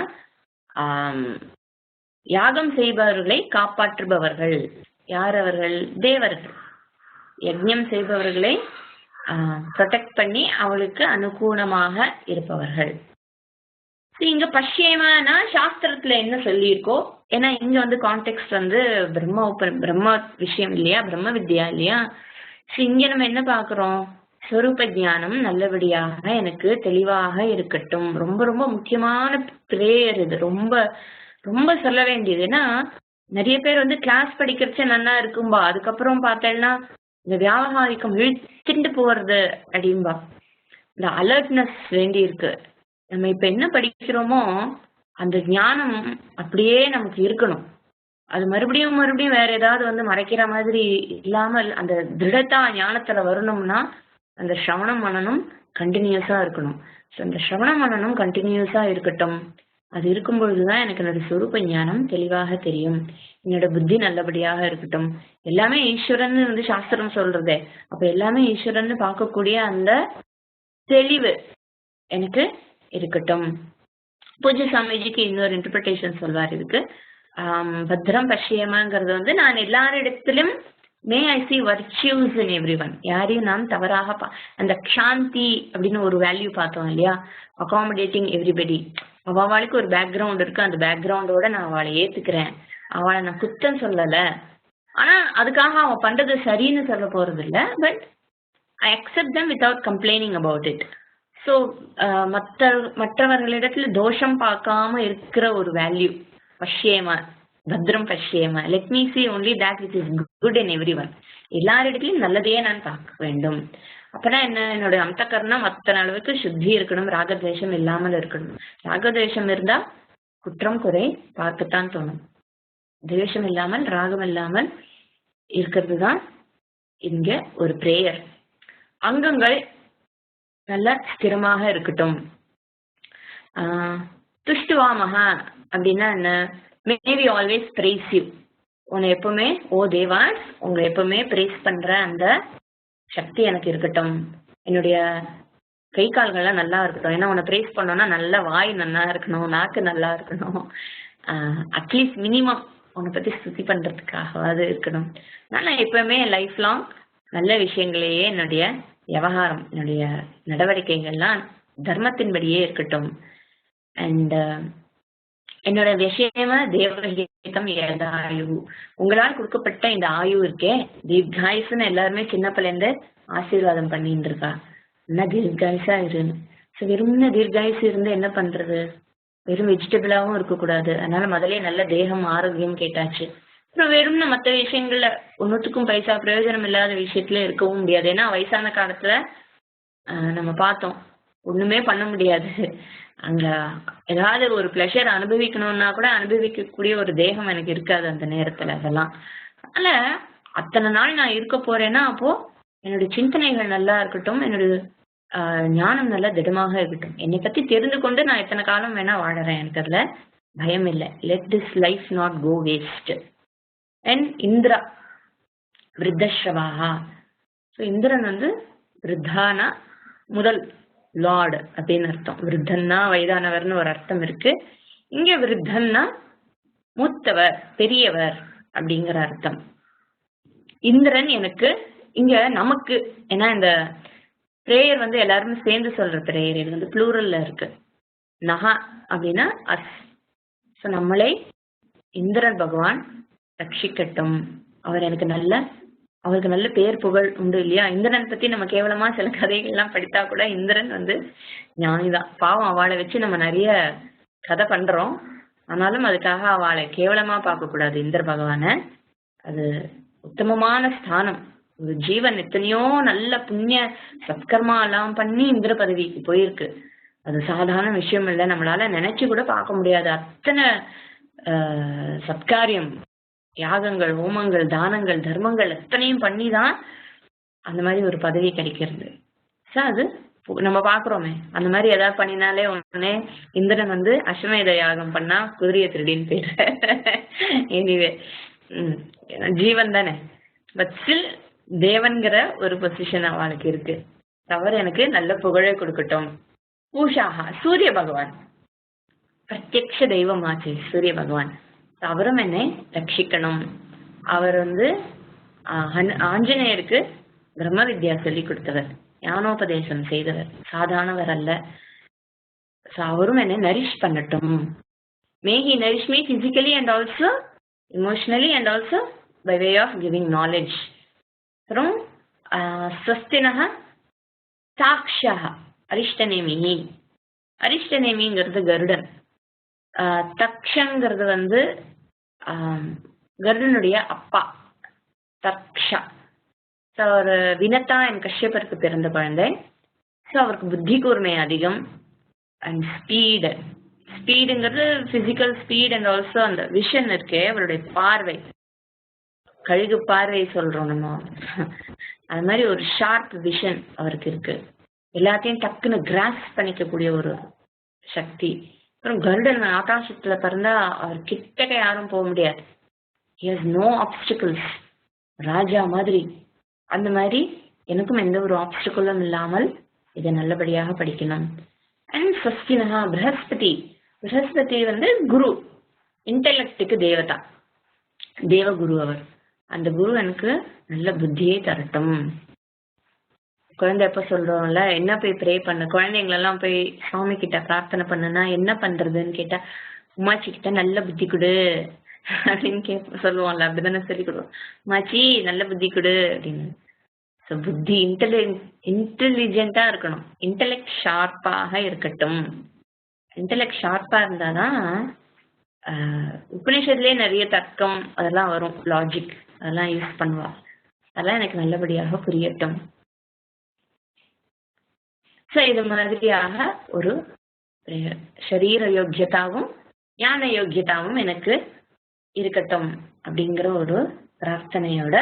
யாகம் செய்பவர்களை காப்பாற்றுபவர்கள். யார் அவர்கள்? தேவர்கள். யஜ்ஞம் செய்பவர்களை ப்ரொடெக்ட் பண்ணி அவளுக்கு அனுகூலமாக இருப்பவர்கள். இங்க பஷ்யேமனா சாஸ்திரத்துல என்ன சொல்லியிருக்கோ, ஏன்னா இங்க கான்டெக்ட் பிரம்ம விஷயம் இல்லையா, பிரம்ம வித்யா இல்லையா. இங்க நம்ம என்ன பாக்குறோம், ஸ்வரூப ஞானம் நல்லபடியாக எனக்கு தெளிவாக இருக்கட்டும். ரொம்ப ரொம்ப முக்கியமான பிரேயர் இது, ரொம்ப ரொம்ப சொல்ல வேண்டியது. ஏன்னா நிறைய பேர் கிளாஸ் படிக்கிறச்ச நல்லா இருக்கும்பா, அதுக்கப்புறம் பார்த்தேன்னா இந்த வியாபகாரிக்கம் இழுத்துட்டு போறது அப்படின்பா. இந்த அலர்ட்னஸ் வேண்டி இருக்கு. நம்ம இப்ப என்ன படிக்கிறோமோ அந்த ஞானம் அப்படியே நமக்கு இருக்கணும். அது மறுபடியும் மறுபடியும் வேற ஏதாவது மறைக்கிற மாதிரி இல்லாமல் அந்த திருடத்தா ஞானத்துல வரணும்னா அந்த சிரவணம் மனனம் கண்டினியூஸா இருக்கணும். ஸோ அந்த சிரவண மனனம் கண்டினியூஸா இருக்கட்டும். அது இருக்கும் பொழுதுதான் எனக்கு என்னோட சொரூப ஞானம் தெளிவாக தெரியும். என்னோட புத்தி நல்லபடியாக இருக்கட்டும். எல்லாமே ஈஸ்வரன் சாஸ்திரம் சொல்றதே, அப்ப எல்லாமே ஈஸ்வரன் பார்க்கக்கூடிய அந்த தெளிவு எனக்கு இருக்கட்டும். பூஜை சாமிஜிக்கு இன்னொரு இன்டர்பிரிட்டேஷன் சொல்வார் இதுக்கு. பத்ரம் பஷ்யமாங்கிறது நான் எல்லாரிடத்திலும் may I see virtuous in everyone. யாரையும் நாம் தவறாக அந்த க்ஷாந்தி அப்படின்னு ஒரு வேல்யூ பார்த்தோம் இல்லையா, அகாமடேட்டிங் எவ்ரிபடி. அவளுக்கு ஒரு பேக்ரவுண்ட் இருக்கு, அந்த பேக்ரவுண்டோட நான் அவளை ஏத்துக்கிறேன், அவளை நான் குத்தம் சொல்லலை, ஆனா அதுக்காக அவன் பண்றது சரின்னு சொல்ல போறது இல்லை, but I accept them without complaining about it. So மற்றவர்களிடத்துல தோஷம் பார்க்காம இருக்கிற ஒரு வேல்யூ பஷ்யேமா, பத்ரம் பஷ்யேமா, let me see only that which is good in everyone. எல்லாரிடத்துலையும் நல்லதையே நான் பார்க்க வேண்டும். அப்பனா என்ன, என்னுடைய அந்தக்கரணம் அத்தனை அளவுக்கு சுத்தி இருக்கணும், ராகத்வேஷம் இல்லாமல் இருக்கணும். ராகத்வேஷம் இருந்தா குற்றம் குறை பார்க்கத்தான் தோணும். துவேஷம் இல்லாமல் ராகம் இல்லாமல் இருக்கிறது தான் இங்க ஒரு பிரேயர். அங்கங்கள் நல்ல ஸ்திரமாக இருக்கட்டும். துஷ்டுவாமகா அப்படின்னா என்ன, மேபி ஆல்வேஸ் பிரைஸ் யூ. உன்னை எப்பவுமே, ஓ தேவாஸ், உங்களை எப்பவுமே பிரைஸ் பண்ற அந்த சக்தி எனக்கு இருக்கட்டும். என்னுடைய கை கால்கள்லாம் நல்லா இருக்கட்டும். ஏன்னா உன்னை பிரைஸ் பண்ணோம்னா நல்ல வாய் நல்லா இருக்கணும், நாக்கு நல்லா இருக்கணும், அட்லீஸ்ட் மினிமம் உன்னை பத்தி ஸ்துதி பண்றதுக்காகவாது இருக்கணும். நான் எப்பவுமே லைஃப் லாங் நல்ல விஷயங்களையே என்னுடைய விவகாரம், என்னுடைய நடவடிக்கைகள்லாம் தர்மத்தின்படியே இருக்கட்டும். அண்ட் என்னோட விஷயமா தேவகீதம் ஏதாயு, உங்களால் கொடுக்கப்பட்ட இந்த ஆயு இருக்கே, தீர்காயுசுன்னு எல்லாருமே சின்ன பிள்ளைந்து ஆசீர்வாதம் பண்ணிட்டு இருக்கா. என்ன தீர்காயுசா இருன்னு. ஸோ வெறும்னு தீர்காயுசு இருந்து என்ன பண்றது, வெறும் வெஜிடபிளாவும் இருக்கக்கூடாது. அதனால முதலே நல்ல தேகம் ஆரோக்கியம் கேட்டாச்சு. அப்புறம் வெறும்னு மற்ற விஷயங்கள்ல ஒன்னுத்துக்கும் பைசா பிரயோஜனம் இல்லாத விஷயத்துல இருக்கவும் முடியாது. ஏன்னா வயசான காலத்துல நம்ம பார்த்தோம், ஒண்ணுமே பண்ண முடியாது. அங்க ஏதாவது ஒரு பிளஷர் அனுபவிக்கணும்னா கூட அனுபவிக்கக்கூடிய ஒரு தேகம் எனக்கு இருக்காது அந்த நேரத்துல. அதெல்லாம் அதனால அத்தனை நாள் நான் இருக்க போறேன்னா அப்போ என்னுடைய சிந்தனைகள் நல்லா இருக்கட்டும், என்னுடைய ஞானம் நல்லா திடமாக இருக்கட்டும். என்னை பத்தி தெரிந்து கொண்டு நான் எத்தனை காலம் வேணா வாழறேன், எனக்கு அதுல பயம் இல்லை. Let this life not go waste. And Indra விருத்தஸ்ரவாகா. ஸோ இந்திரன் விருத்தானா முதல் லார்டு அப்படின்னு அர்த்தம். விருத்தன்னா வயதானவர்னு ஒரு அர்த்தம் இருக்கு. இங்க விருத்தன்னா மூத்தவர், பெரியவர் அப்படிங்கிற அர்த்தம். இந்திரன் எனக்கு இங்க நமக்கு, ஏன்னா இந்த பிரேயர் எல்லாருமே சேர்ந்து சொல்ற பிரேயர், இது ப்ளூரல்ல இருக்கு. நகா அப்படின்னா அஸ். ஸோ நம்மளை இந்திரன் பகவான் ரட்சிக்கட்டும். அவர் எனக்கு அவருக்கு நல்ல பேர் புகழ் உண்டு இல்லையா. இந்திரன் பத்தி நம்ம கேவலமா சில கதைகள்லாம் படித்தா கூட இந்திரன் ஞானிதான். பாவம், அவளை வச்சு நம்ம நிறைய கதை பண்றோம். ஆனாலும் அதுக்காக அவளை கேவலமா பார்க்க கூடாது இந்திர பகவான. அது உத்தமமான ஸ்தானம். ஒரு ஜீவன் எத்தனையோ நல்ல புண்ணிய சத்கர்மா எல்லாம் பண்ணி இந்திர பதவிக்கு போயிருக்கு. அது சாதாரண விஷயம் இல்லை, நம்மளால நினைச்சு கூட பார்க்க முடியாது. அத்தனை சத்காரியம், யாகங்கள், ஹோமங்கள், தானங்கள், தர்மங்கள் எத்தனையும் பண்ணிதான் அந்த மாதிரி ஒரு பதவி கிடைக்கிறது. அது நம்ம பாக்குறோமே, அந்த மாதிரி ஏதாவது பண்ணினாலே உடனே இந்திரன் வந்து அஸ்வமேத யாகம் பண்ணா குதிரையை திருடின்னு போயிடுற. எனிவே ஜீவன் தானே, பட் ஸ்டில் தேவன்கிற ஒரு பொசிஷன் அவளுக்கு இருக்கு. அவர் எனக்கு நல்ல புகழை கொடுக்கட்டும். பூஷாகா சூரிய பகவான், பிரத்யக்ஷ தெய்வமாச்சு சூரிய பகவான். அவரும் என்னை ரட்சிக்கணும். அவர் வந்து ஆஞ்சநேயருக்கு பிரம்ம வித்யா சொல்லி கொடுத்தவர், ஞானோபதேசம் செய்தவர், சாதாரணவர் அல்ல. அவரும் என்னை நரிஷ் பண்ணட்டும். May he nourish me physically and also emotionally and also by way of giving knowledge. From swastinaha sakshaha arishtanemi. Arishtanemiங்கிறது கருடன், தக்ஷங்கிறது வந்து கருடனுடைய அப்பா தக்ஷா. ஒரு வினதா என் கஷ்யப்பருக்கு பிறந்த குழந்தை. ஸோ அவருக்கு புத்தி கூர்மை அதிகம் அண்ட் ஸ்பீடு. ஸ்பீடுங்கிறது பிசிக்கல் ஸ்பீட் அண்ட் ஆல்சோ அந்த விஷன் இருக்கே, அவருடைய பார்வை, கழுகு பார்வை சொல்றோம் நம்ம, அது மாதிரி ஒரு ஷார்ப் விஷன் அவருக்கு இருக்கு. எல்லாத்தையும் டக்குன்னு கிராஸ் பண்ணிக்கக்கூடிய ஒரு சக்தி. அப்புறம் கருடன் ஆகாசத்துல பிறந்தா அவர் கிட்டக்க யாரும் போக முடியாது. he has no obstacles, ராஜா மாதிரி. அந்த மாதிரி எனக்கும் எந்த ஒரு ஆப்ஸ்டிக்கலும் இல்லாமல் இதை நல்லபடியாக படிக்கணும். அண்ட் சஸ்தினஹா பிரகஸ்பதி. பிரகஸ்பதி வந்து குரு, இன்டெலெக்டுக்கு தேவதா, தேவகுரு அவர். அந்த குரு எனக்கு நல்ல புத்தியை தரட்டும். குழந்தை எப்ப சொல்றோம்ல, என்ன போய் ப்ரே பண்ண, குழந்தைங்களெல்லாம் போய் சுவாமி கிட்ட பிரார்த்தனை பண்ணுனா என்ன பண்றதுன்னு கேட்டா, உமாச்சி கிட்ட நல்ல புத்தி கொடு அப்படின்னு சொல்லுவோம்ல, அப்படிதானே சொல்லி கொடுவோம். உமாச்சி நல்ல புத்தி கொடு அப்படின்னு. ஸோ புத்தி இன்டெலிஜென்ட்டா இருக்கணும், இன்டெலெக்ட் ஷார்ப்பாக இருக்கட்டும். இன்டெலெக்ட் ஷார்ப்பா இருந்தாதான் உபநிஷத்துலேயே நிறைய தர்க்கம் அதெல்லாம் வரும், லாஜிக் அதெல்லாம் யூஸ் பண்ணுவா. அதெல்லாம் எனக்கு நல்லபடியாக புரியட்டும். ஸோ இது மாதிரியாக ஒரு சரீர யோக்கியதாவும் ஞான யோக்கியதாவும் எனக்கு இருக்கட்டும் அப்படிங்கிற ஒரு பிரார்த்தனையோட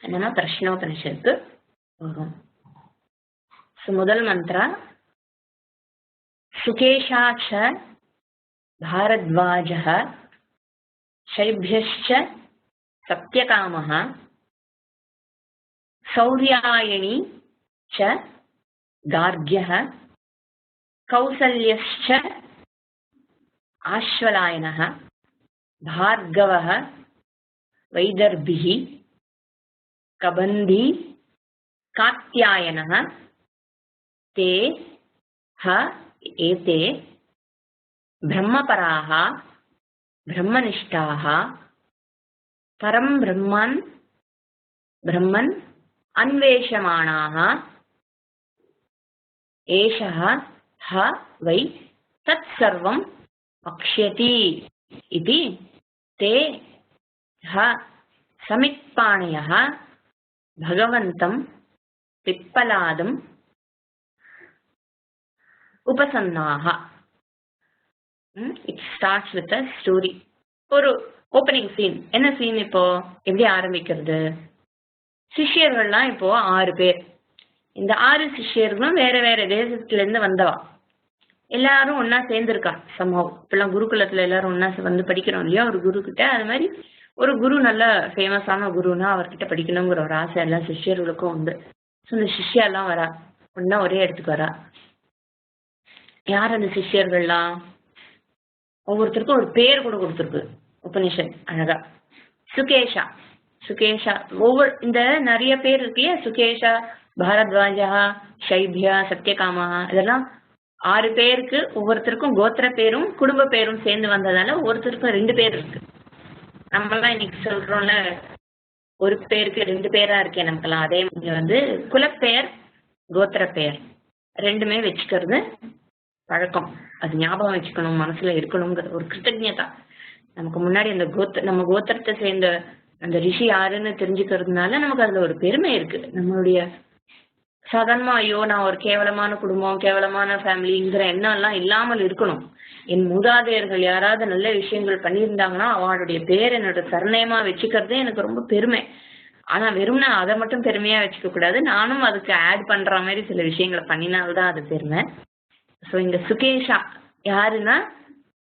என்னன்னா பிரஷ்னோபனிஷத்து வரும். முதல் மந்த்ரா சுகேஷாச்ச பாரத்வாஜः சைப்யश्च சத்யகாமः சௌர்யாயணி ச கார்க்யः கௌசல்யश्च ஆஸ்வலாயனः பார்கவः வைதர்பிः கபந்தி காத்யாயனः தே ஹ ஏதே பிரம்மபராः பிரம்மனிஷ்டாः பரம் பிரம்மன் அன்வேஷமாணாः ஏஷः ஹ வை தத் சர்வம் வக்ஷ்யதி இதி தே ஹ சமித்பாணயः பகவந்தம் பிப்பலாதம் உபசன்னாக. It starts with a story, ஒரு ஓப்பனிங் சீன். என்ன சீன் இப்போ எப்படி ஆரம்பிக்கிறது? சிஷ்யர்கள்லாம் இப்போ 6 பேர். இந்த 6 சிஷ்யர்களும் வேற வேற தேசத்துல இருந்து வந்தவா, எல்லாரும் ஒன்னா சேர்ந்துருக்கா சம்பவம். இப்பெல்லாம் குருகுலத்துல எல்லாரும் ஒன்னா வந்து படிக்கிறோம் இல்லையா ஒரு குரு கிட்ட. அது மாதிரி ஒரு குரு நல்ல ஃபேமஸான குருன்னா அவர்கிட்ட படிக்கணுங்கிற ஒரு ஆசை எல்லா சிஷ்யர்களுக்கும் உண்டு. ஸோ இந்த சிஷ்யெல்லாம் வரா, ஒன்னா ஒரே இடத்துக்கு வரா. யார் அந்த சிஷ்யர்கள்லாம்? ஒவ்வொருத்தருக்கும் ஒரு பேர் கூட கொடுத்துருக்கு உபனிஷத் அழகா. சுகேஷா, சுகேஷா, ஒவ்வொரு இந்த நிறைய பேர் இருக்கு இல்லையா, சுகேஷா, பாரத்வாஜா, சைபியா, சத்யகாமா, இதெல்லாம் 6 பேருக்கு ஒவ்வொருத்தருக்கும் கோத்திர பேரும் குடும்ப பேரும் சேர்ந்து வந்ததால ஒவ்வொருத்தருக்கும் 2 பேர் இருக்கு. நம்மலாம் இன்னைக்கு சொல்றோம்ல ஒரு பேருக்கு 2 பேரா இருக்கேன் நமக்கெல்லாம். அதே மாதிரி வந்து குலப்பெயர் கோத்திர பெயர் ரெண்டுமே வச்சுக்கிறது பழக்கம். அது ஞாபகம் வச்சுக்கணும், மனசுல இருக்கணுங்கிற ஒரு கிருத்தஜதா. நமக்கு முன்னாடி அந்த நம்ம கோத்திரத்தை சேர்ந்த அந்த ரிஷி யாருன்னு தெரிஞ்சுக்கிறதுனால நமக்கு அதுல ஒரு பெருமை இருக்கு. நம்மளுடைய சாதாரணமா ஐயோ நான் ஒரு கேவலமான குடும்பம், கேவலமான ஃபேமிலிங்கிற எண்ணம் எல்லாம் இல்லாமல் இருக்கணும். என் மூதாதையர்கள் யாராவது நல்ல விஷயங்கள் பண்ணியிருந்தாங்கன்னா அவளுடைய பேர் என்னோட சர்நேமா வச்சுக்கிறதே எனக்கு ரொம்ப பெருமை. ஆனா வெறும் நான் அதை மட்டும் பெருமையா வச்சுக்க கூடாது, நானும் அதுக்கு ஆட் பண்ற மாதிரி சில விஷயங்களை பண்ணினால்தான் அது பெருமை. ஸோ இங்க சுகேஷா யாருன்னா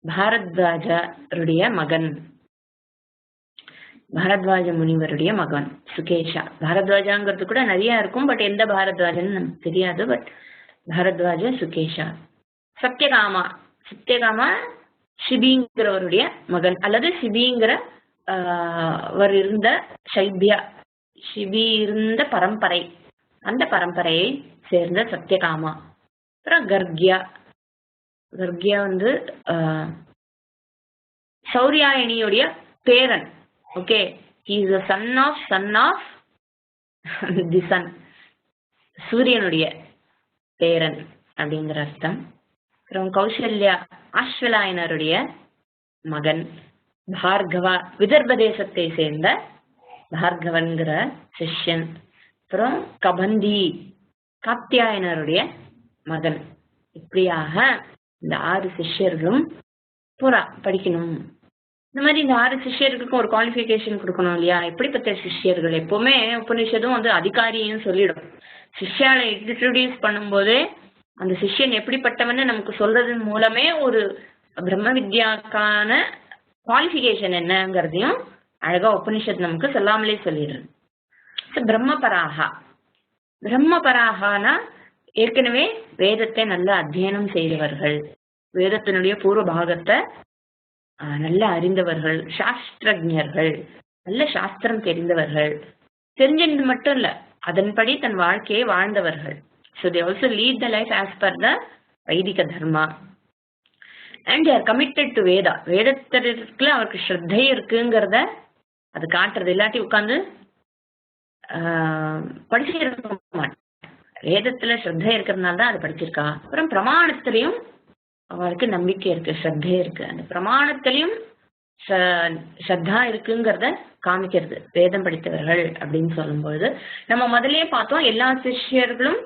பாரத்வாஜருடைய மகன், பாரத்வாஜ முனிவருடைய மகன் சுகேஷா. பாரத்வாஜாங்கிறது கூட நிறைய இருக்கும், பட் எந்த பாரத்வாஜன்னு நமக்கு தெரியாது. பட் பாரத்வாஜ சுகேஷா. சத்யகாமா, சத்யகாமா சிபிங்கிறவருடைய மகன், அல்லது சிபிங்கிற அவர் இருந்த சைபியா, சிபி இருந்த பரம்பரை, அந்த பரம்பரையை சேர்ந்த சத்யகாமா. அப்புறம் கர்கியா, கர்கியா வந்து சௌரியாயணியுடைய பேரன். Okay, he is the son of the sun, சூரியனுடைய பேரன் அப்படிங்கிற அர்த்தம். அப்புறம் கௌசல்யா ஆஸ்வலாயனருடைய மகன். பார்கவா விதர்ப தேசத்தை சேர்ந்த பார்கவன்கிற சிஷ்யன். அப்புறம் கபந்தி காத்தியாயனருடைய மகன். இப்படியாக இந்த 6 சிஷ்யர்களும் படிக்கணும். இந்த மாதிரி இந்த 6 சிஷ்யர்களுக்கும் ஒரு குவாலிஃபிகேஷன் கொடுக்கணும் இல்லையா? எப்படிப்பட்ட சிஷ்யர்கள்? எப்பவுமே உபநிஷதும் வந்து அதிகாரியும் சொல்லிடும். சிஷ்யாவை இன்ட்ரடியூஸ் பண்ணும்போதே அந்த சிஷ்யன் எப்படிப்பட்டவன்னு நமக்கு சொல்றதன் மூலமே ஒரு பிரம்ம வித்யாக்கான குவாலிஃபிகேஷன் என்னங்கிறதையும் அழகா உபனிஷத் நமக்கு சொல்லாமலே சொல்லிடுறது. பிரம்மபராகா, பிரம்மபராகானா ஏற்கனவே வேதத்தை நல்ல அத்தியனம் செய்தவர்கள், வேதத்தினுடைய பூர்வ பாகத்தை நல்லா அறிந்தவர்கள், சாஸ்திரஜர்கள், நல்ல சாஸ்திரம் தெரிந்தவர்கள். தெரிஞ்சது மட்டும் இல்ல, அதன்படி தன் வாழ்க்கையை வாழ்ந்தவர்கள். So they also lead the life as per the Vaidika dharma and they are committed to Veda. வேதத்திற்குள்ள அவருக்கு ஸ்ரத்தை இருக்குங்கிறத அது காட்டுறது. இல்லாட்டி உட்காந்து படிச்சிருக்க மாட்டேன். வேதத்துல ஸ்ரத்தை இருக்கிறதுனால தான் அது படிச்சிருக்கா. அப்புறம் பிரமாணத்திலையும் அவருக்கு நம்பிக்கை இருக்கு, ஸ்ரத்தை இருக்கு. அந்த பிரமாணத்திலையும் ஸ்ரத்தா இருக்குங்கிறத காமிக்கிறது வேதம் படித்தவர்கள் அப்படின்னு சொல்லும்போது, நம்ம முதல்லயே பார்த்தோம் எல்லா சிஷ்யர்களும்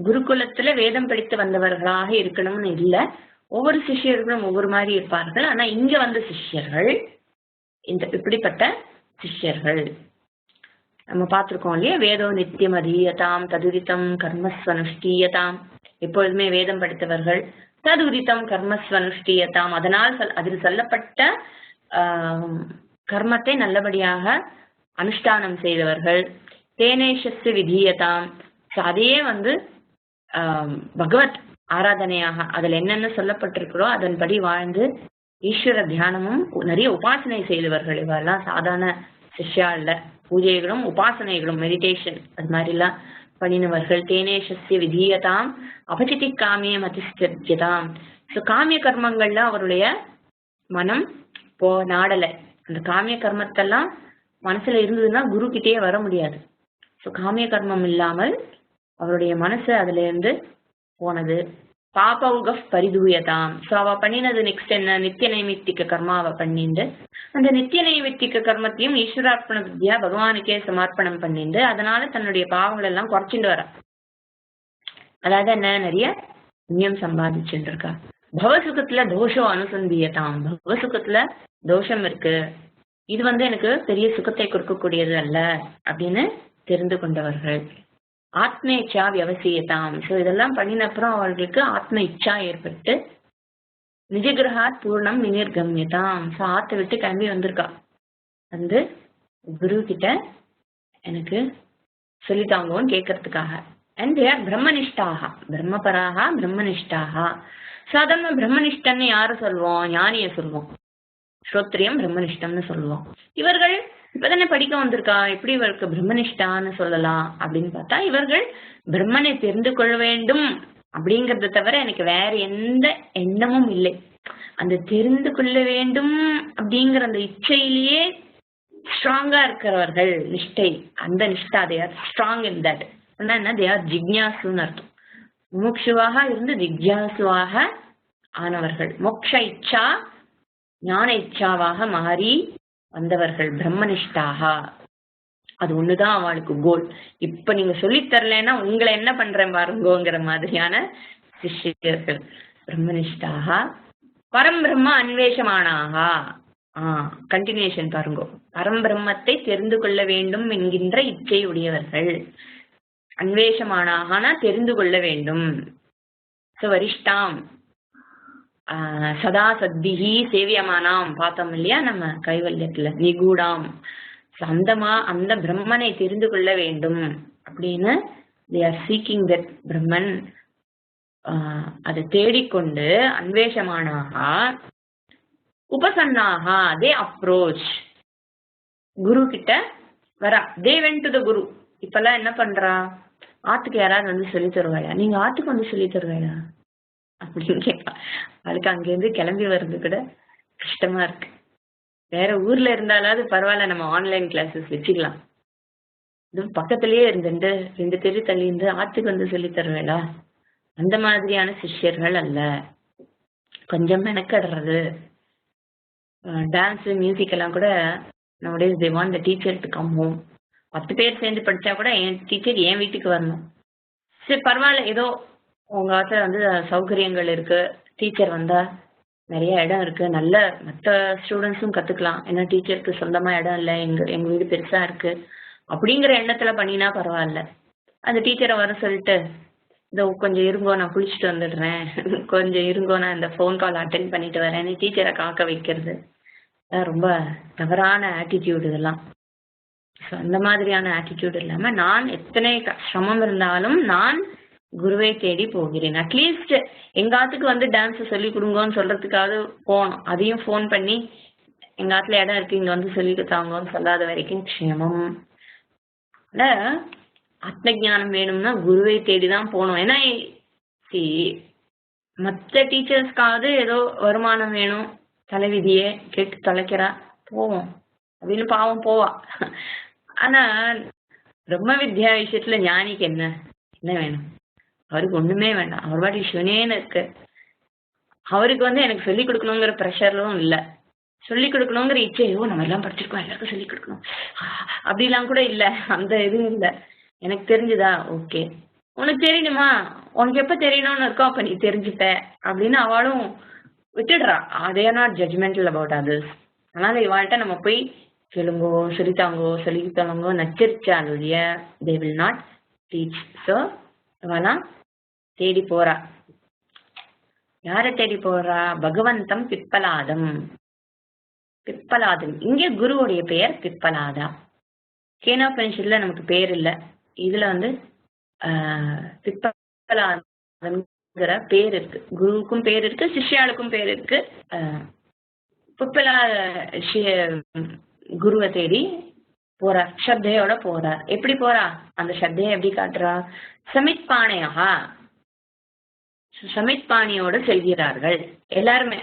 குருகுலத்துல வேதம் படித்து வந்தவர்களாக இருக்கணும்னு இல்லை, ஒவ்வொரு சிஷ்யர்களும் ஒவ்வொரு மாதிரி இருப்பார்கள். ஆனா இங்க வந்த சிஷ்யர்கள் இந்த இப்படிப்பட்ட சிஷ்யர்கள் நம்ம பார்த்திருக்கோம் இல்லையா? வேதோ நித்தியம் அதீயதாம் ததுரிதம் கர்மஸ்வனுஷ்டீயதாம். எப்பொழுதுமே வேதம் படித்தவர்கள். ததுரிதம் கர்மஸ்வனுஷ்டீயதாம், அதனால் அதில் சொல்லப்பட்ட கர்மத்தை நல்லபடியாக அனுஷ்டானம் செய்தவர்கள். தேனேஷஸ்ய விதீயதாம், அதையே வந்து பகவத் ஆராதனையாக அதில் என்னென்ன சொல்லப்பட்டிருக்கிறோ அதன்படி வாழ்ந்து ஈஸ்வர தியானமும் நிறைய உபாசனை செய்தவர்கள். இவெல்லாம் சாதாரண சிஷ்யா இல்ல, பூஜைகளும் உபாசனைகளும் மெடிடேஷன் அது மாதிரிலாம் பண்ணினவர்கள். தேனேஷஸ்ய விதீயதாம் அபசிதி காமியம் அதிஷ்டதாம். ஸோ காமிய கர்மங்கள்ல அவருடைய மனம் நாடலை. அந்த காமிய கர்மத்தெல்லாம் மனசுல இருந்ததுன்னா குரு கிட்டேயே வர முடியாது. ஸோ காமிய கர்மம் இல்லாமல் அவருடைய மனசு அதுல இருந்து போனது. பாபௌக பரிதூயதாம். ஸோ அவ பண்ணினது நெக்ஸ்ட் என்ன? நித்திய நைமித்திக கர்மா அவ பண்ணிண்டு அந்த நித்திய நைமித்திக கர்மத்தையும் ஈஸ்வரார்ப்பண வித்யா பகவானுக்கே சமர்ப்பணம் பண்ணிண்டு அதனால தன்னுடைய பாவங்கள் எல்லாம் குறைச்சிட்டு வர. அதாவது என்ன? நிறைய புண்ணியம் சம்பாதிச்சுட்டு இருக்கா. பவசுகத்துல தோஷம் அனுசந்தியதாம். பவசுகத்துல தோஷம் இருக்கு, இது வந்து எனக்கு பெரிய சுகத்தை கொடுக்கக்கூடியது அல்ல அப்படின்னு தெரிந்து கொண்டவர்கள். ஆத்ம இச்சா வியவசியதாம். ஸோ இதெல்லாம் பண்ணின அப்புறம் அவர்களுக்கு ஆத்ம இச்சா ஏற்பட்டு நிஜகிரகாத் பூர்ணம் வினிர்கம்யதாம். ஸோ ஆத்தை விட்டு கிளம்பி வந்திருக்கா, வந்து குரு கிட்ட எனக்கு சொல்லித்தாங்கன்னு கேட்கறதுக்காக. அண்ட் தே ஆர் பிரம்மனிஷ்டாக, பிரம்மபராக பிரம்மனிஷ்டாக. சாதாரண பிரம்மனிஷ்டன்னு யார சொல்லுவோம்? ஞானிய சொல்லுவோம். ஸ்ரோத்ரியம் பிரம்மனிஷ்டம்னு சொல்லுவோம். இவர்கள் இப்பதானே படிக்க வந்திருக்கா, எப்படி இவருக்கு பிரம்மனிஷ்டான்னு சொல்லலாம் அப்படின்னு பார்த்தா, இவர்கள் பிரம்மனை தெரிந்து கொள்ள வேண்டும் அப்படிங்கறத தவிர எனக்கு வேற எந்த எண்ணமும் இல்லை. அந்த தெரிந்து கொள்ள வேண்டும் அப்படிங்கிற அந்த இச்சையிலேயே ஸ்ட்ராங்கா இருக்கிறவர்கள். நிஷ்டை, அந்த நிஷ்டா, they are strong in that. என்ன? தே ஆர் ஜிக்ஞாசுன்னு அர்த்தம். முமுட்சுவாக இருந்து ஜிக்ஞாசுவாக ஆனவர்கள். மோக்ஷ இச்சா ஞான இச்சாவாக மாறி வந்தவர்கள் பிரம்மனிஷ்டாக. அது ஒண்ணுதான் அவளுக்கு கோல். இப்ப நீங்க சொல்லி தரலன்னா உங்களை என்ன பண்றேன் பாருங்கோங்கிற மாதிரியான சிஷ்யர்கள். பிரம்மனிஷ்டாக பரம்பிரம்ம அன்வேஷமானாக. கண்டினியூஷன் பாருங்க. பரம்பிரம்மத்தை தெரிந்து கொள்ள வேண்டும் என்கின்ற இச்சை உடையவர்கள். அன்வேஷமானாகனா தெரிந்து கொள்ள வேண்டும். வரிஷ்டாம் சதா சத்பிகி சேவியமானாம் பார்த்தோம் இல்லையா நம்ம கைவல்யத்துல. நிகூடாம் அந்த பிரம்மனை தெரிந்து கொள்ள வேண்டும் அப்படின்னு they are seeking that பிரம்மன். அதை தேடிக்கொண்டு அன்வேஷமானாக உபசன்னாக they approach குரு கிட்ட வரா. they went to the குரு. இப்பெல்லாம் என்ன பண்றா, ஆத்துக்கு யாராவது வந்து சொல்லி தருவாளா, நீங்க ஆத்துக்கு வந்து சொல்லி தருவாளா அப்படின்னு கேட்பா. அவளுக்கு அங்கேருந்து கிளம்பி வர்றது கூட கஷ்டமா இருக்கு. வேற ஊர்ல இருந்தாலாவது பரவாயில்ல, நம்ம ஆன்லைன் கிளாஸஸ் வச்சுக்கலாம். இதுவும் பக்கத்திலேயே இருந்துட்டு 2 தெரு தள்ளி இருந்து ஆத்துக்கு வந்து சொல்லி தருவேளா, அந்த மாதிரியான சிஷ்யர்கள் அல்ல. கொஞ்சம் மெனக்கடுறது. டான்ஸ் மியூசிக் எல்லாம் கூட nowadays they want the teacher to come home. 10 பேர் சேர்ந்து படிச்சா கூட என் டீச்சர் என் வீட்டுக்கு வரணும். சரி பரவாயில்ல, ஏதோ உங்க ஆத்துல வந்து சௌகரியங்கள் இருக்கு, டீச்சர் வந்தா நிறைய இடம் இருக்கு, நல்ல மற்ற ஸ்டூடெண்ட்ஸும் கத்துக்கலாம், ஏன்னா டீச்சருக்கு சொந்தமா இடம் இல்லை, எங்க வீடு பெருசா இருக்கு அப்படிங்கிற எண்ணத்துல பண்ணினா பரவாயில்ல. அந்த டீச்சரை வர சொல்லிட்டு இதோ கொஞ்சம் இருங்கோ நான் குளிச்சுட்டு வந்துடுறேன், கொஞ்சம் இருங்கோ நான் இந்த ஃபோன் கால் அட்டென்ட் பண்ணிட்டு வரேன், டீச்சரை காக்க வைக்கிறது ரொம்ப தவறான ஆட்டிடியூட் இதெல்லாம். ஸோ அந்த மாதிரியான ஆட்டிடியூட் இல்லாம நான் எத்தனை சிரமம் இருந்தாலும் நான் குருவை தேடி போகிறேன். அட்லீஸ்ட் எங்காத்துக்கு வந்து டான்ஸ் சொல்லி கொடுங்கன்னு சொல்றதுக்காவது போகணும். அதையும் ஃபோன் பண்ணி எங்க ஆத்துல இடம் இருக்கு இங்க வந்து சொல்லி கொடுத்தாங்கன்னு சொல்லாத வரைக்கும் க்ஷேமம். ஆத்ம ஜானம் வேணும்னா குருவை தேடிதான் போகணும். ஏன்னா மற்ற டீச்சர்ஸ்க்காவது ஏதோ வருமானம் வேணும், தலைவிதியே கேட்டு தொலைக்கிறா, போவோம் அப்படின்னு பாவம் போவா. ஆனா பிரம்ம வித்யா விஷயத்துல ஞானிக்கு என்ன வேணும்? அவருக்கு ஒண்ணுமே வேண்டாம். அவர் பாட்டி சிவனேன்னு இருக்கு. அவருக்கு வந்து எனக்கு சொல்லிக் கொடுக்கணுங்கிற ப்ரெஷர்லும் இல்லை, சொல்லிக் கொடுக்கணுங்கிற இச்சையோ நம்ம எல்லாம் படிச்சிருக்கோம் எல்லாருக்கும் சொல்லிக் கொடுக்கணும் அப்படிலாம் கூட இல்லை. அந்த இதுவும் இல்லை. எனக்கு தெரிஞ்சுதா ஓகே, உனக்கு தெரியணுமா, உனக்கு எப்ப தெரியணும்னு இருக்கோ அப்ப நீ தெரிஞ்சுட்ட அப்படின்னு அவளும் விட்டுடுறா. அதே நாட் ஜட்ஜ்மெண்டல் அபவுட் அதர்ஸ். அதனால இவாள்கிட்ட நம்ம போய் சொல்லுங்கோ சொல்லித்தாங்கோ சொல்லித்தாங்கோ நச்சரிச்சாலுடைய they will not teach. So இவெல்லாம் தேடி போறா. யாரை தேடி போறா? பகவந்தம் பிப்பலாதம். பிப்பலாதம் இங்க குருவுடைய பெயர் பிப்பலாதா. கேனோபனிஷத்துல நமக்கு பேர் இல்லை, இதுல வந்து பிப்பலாதம்ங்கிற பேர் இருக்கு. குருவுக்கும் பேர் இருக்கு, சிஷ்யாளுக்கும் பேர் இருக்கு. பிப்பலா குருவை தேடி போறார், ஸ்ரத்தையோட போறார். எப்படி போறா? அந்த ஸ்ரத்தையை எப்படி காட்டுறா? சமித்பாணையா, சமித்பாணியோட செல்கிறார்கள். எல்லாருமே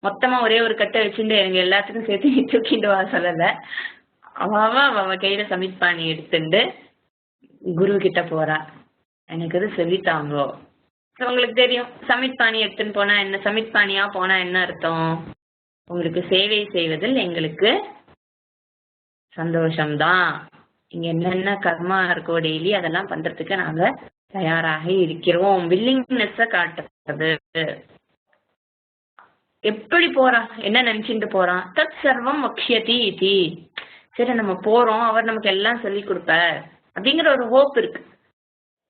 மொத்தமா ஒரே ஒரு கட்டை வச்சுட்டு எங்க எல்லாத்துக்கும் சேர்த்து தூக்கிட்டு வா சொல்லல. அவ கையில சமித்பாணி எடுத்துட்டு குரு கிட்ட போறா. எனக்கு அது சொல்லித்தாங்கோ. உங்களுக்கு தெரியும் சமித்பாணி எடுத்துன்னு போனா என்ன, சமித்பாணியா போனா என்ன அர்த்தம்? உங்களுக்கு சேவை செய்வதில் எங்களுக்கு சந்தோஷம்தான், இங்க என்னென்ன கர்மா இருக்கோ டெய்லி அதெல்லாம் பண்றதுக்கு நாங்க தயாராக இருக்கிறோம், வில்லிங்னஸ் காட்டுறது. எப்படி போறா, என்ன நினைச்சுட்டு போறான்? தத் சர்வம் வக்ஷயதி இதி. சரி நம்ம போறோம், அவர் நமக்கு எல்லாம் சொல்லி கொடுப்பார் அப்படிங்கிற ஒரு ஹோப் இருக்கு.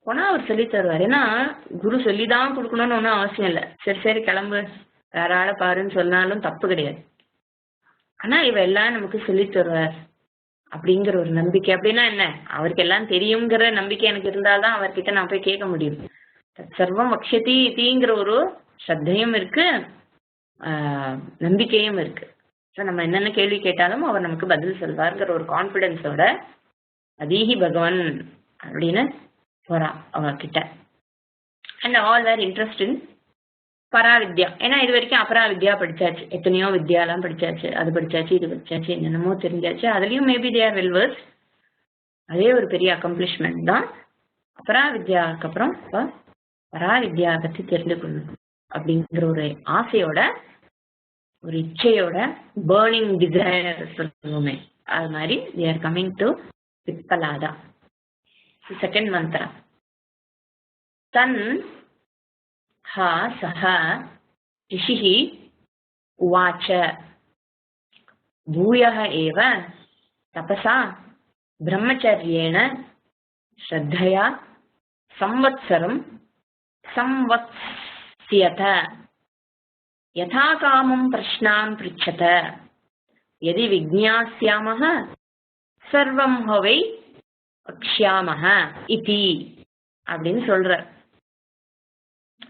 போனா அவர் சொல்லி தருவார். ஏன்னா குரு சொல்லிதான் கொடுக்கணும்னு ஒன்றும் அவசியம் இல்லை. சரி கிளம்பு வேற ஆளை பாருன்னு சொன்னாலும் தப்பு கிடையாது. ஆனா இவ எல்லாம் நமக்கு சொல்லி தருவார் அப்படிங்கிற ஒரு நம்பிக்கை. அப்படின்னா என்ன, அவருக்கு எல்லாம் தெரியுங்கிற நம்பிக்கை எனக்கு இருந்தால்தான் அவர்கிட்ட நான் போய் கேட்க முடியும். சர்வம் வக்ஷதி இதிங்கிற ஒரு ஸ்ரத்தையும் இருக்கு, நம்பிக்கையும் இருக்கு. ஸோ நம்ம என்னென்ன கேள்வி கேட்டாலும் அவர் நமக்கு பதில் சொல்வார்ங்கிற ஒரு கான்ஃபிடென்ஸோட அதீஹி பகவான் அப்படின்னு போறா அவகிட்ட. And all were interest in பராவித்யா. ஏன்னா இது வரைக்கும் அபராவித்யா படிச்சாச்சு, எத்தனையோ வித்யாலாம் படிச்சாச்சு, அது படிச்சாச்சு இது படிச்சாச்சு, என்னென்னமோ தெரிஞ்சாச்சு. அதுலயும் maybe they are well versed. அதே ஒரு பெரிய அக்கம்ப்ளிஷ்மெண்ட் தான். அபராவித்யாவுக்கு அப்புறம் பராவித்யா பத்தி தெரிந்து கொள்ளணும் அப்படிங்கிற ஒரு ஆசையோட ஒரு இச்சையோட பேர்னிங் டிசைர் சொல்லுவோமே அது மாதிரி they are coming to Pippalada. Second mantra தன் ஹா சஹ ரிஷிः உவாச்ச பூயः ஏவ தபசா பிரம்மச்சர்யேண ஸ்ரத்தயா संवत्सरं संवत्स्यत यथा कामं प्रश्नान् पृच्छत यदि विज्ञास्यामः सर्वं हवै वक्ष्यामः इति அப்படின்னு சொல்றார்.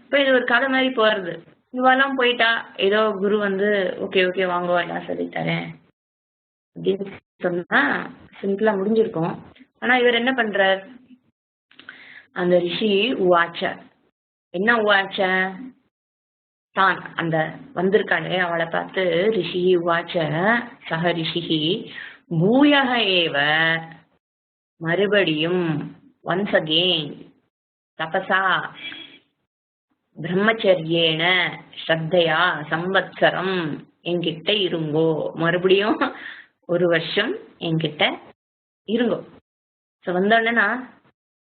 இப்போ இது ஒரு கதை மாதிரி போறது. இவெல்லாம் போயிட்டா ஏதோ குரு வந்து ஓகே ஓகே வாங்க எல்லாம் சொல்லித்தரேன் அப்படின்னு சொன்னா சிம்பிளா முடிஞ்சிருக்கும். ஆனா இவர் என்ன பண்றார், அந்த ரிஷி உவாச்ச என்ன உவாச்ச, தான் அந்த வந்திருக்காளே அவளை பார்த்து ரிஷி உவாச்ச சக ரிஷி பூயக ஏவ மறுபடியும் ஒன்ஸ் அகெயின் தபசா பிரம்மச்சரியேன ஸ்ரத்தையா சம்வத்சரம் என்கிட்ட இருங்கோ, மறுபடியும் ஒரு வருஷம் என்கிட்ட இருங்கோ. ஸோ வந்தோடனே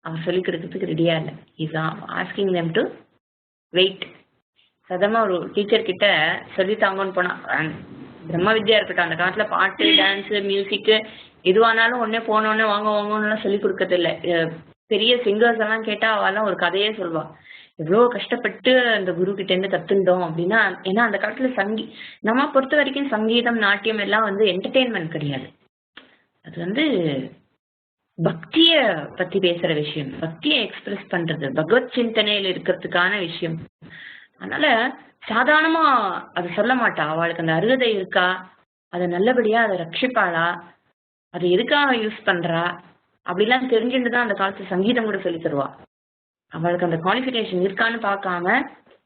அவர் சொல்லிக் கொடுக்கறதுக்கு ரெடியா இல்லை. Is asking them to wait. சாதாரண ஒரு டீச்சர் கிட்ட சொல்லித்தாங்கன்னு போனா பிரம்ம வித்யா இருக்கட்டும், அந்த காலத்துல பாட்டு டான்ஸு மியூசிக்கு எதுவானாலும் உடனே போனோடனே வாங்க வாங்கன்னு சொல்லி கொடுக்கறது இல்லை. பெரிய சிங்கர்ஸ் எல்லாம் கேட்டா அவெல்லாம் ஒரு கதையே சொல்வா, எவ்வளோ கஷ்டப்பட்டு அந்த குரு கிட்ட இருந்து கத்துட்டோம் அப்படின்னா. ஏன்னா அந்த காலத்துல நம்ம பொறுத்த வரைக்கும் சங்கீதம் நாட்டியம் எல்லாம் வந்து என்டர்டெயின்மெண்ட் கிடையாது, அது வந்து பக்திய பத்தி பேசுற விஷயம், பக்தியை எக்ஸ்பிரஸ் பண்றது, பகவத் சிந்தனையில இருக்கிறதுக்கான விஷயம். அதனால சாதாரணமா அதை சொல்ல மாட்டா. அவளுக்கு அந்த அருகதை இருக்கா, அதை நல்லபடியா அதை ரட்சிப்பாளா, அதை எதுக்காக யூஸ் பண்றா அப்படிலாம் தெரிஞ்சுட்டு தான் அந்த காலத்து சங்கீதம் கூட சொல்லி தருவா. அவளுக்கு அந்த குவாலிஃபிகேஷன் இருக்கான்னு பார்க்காம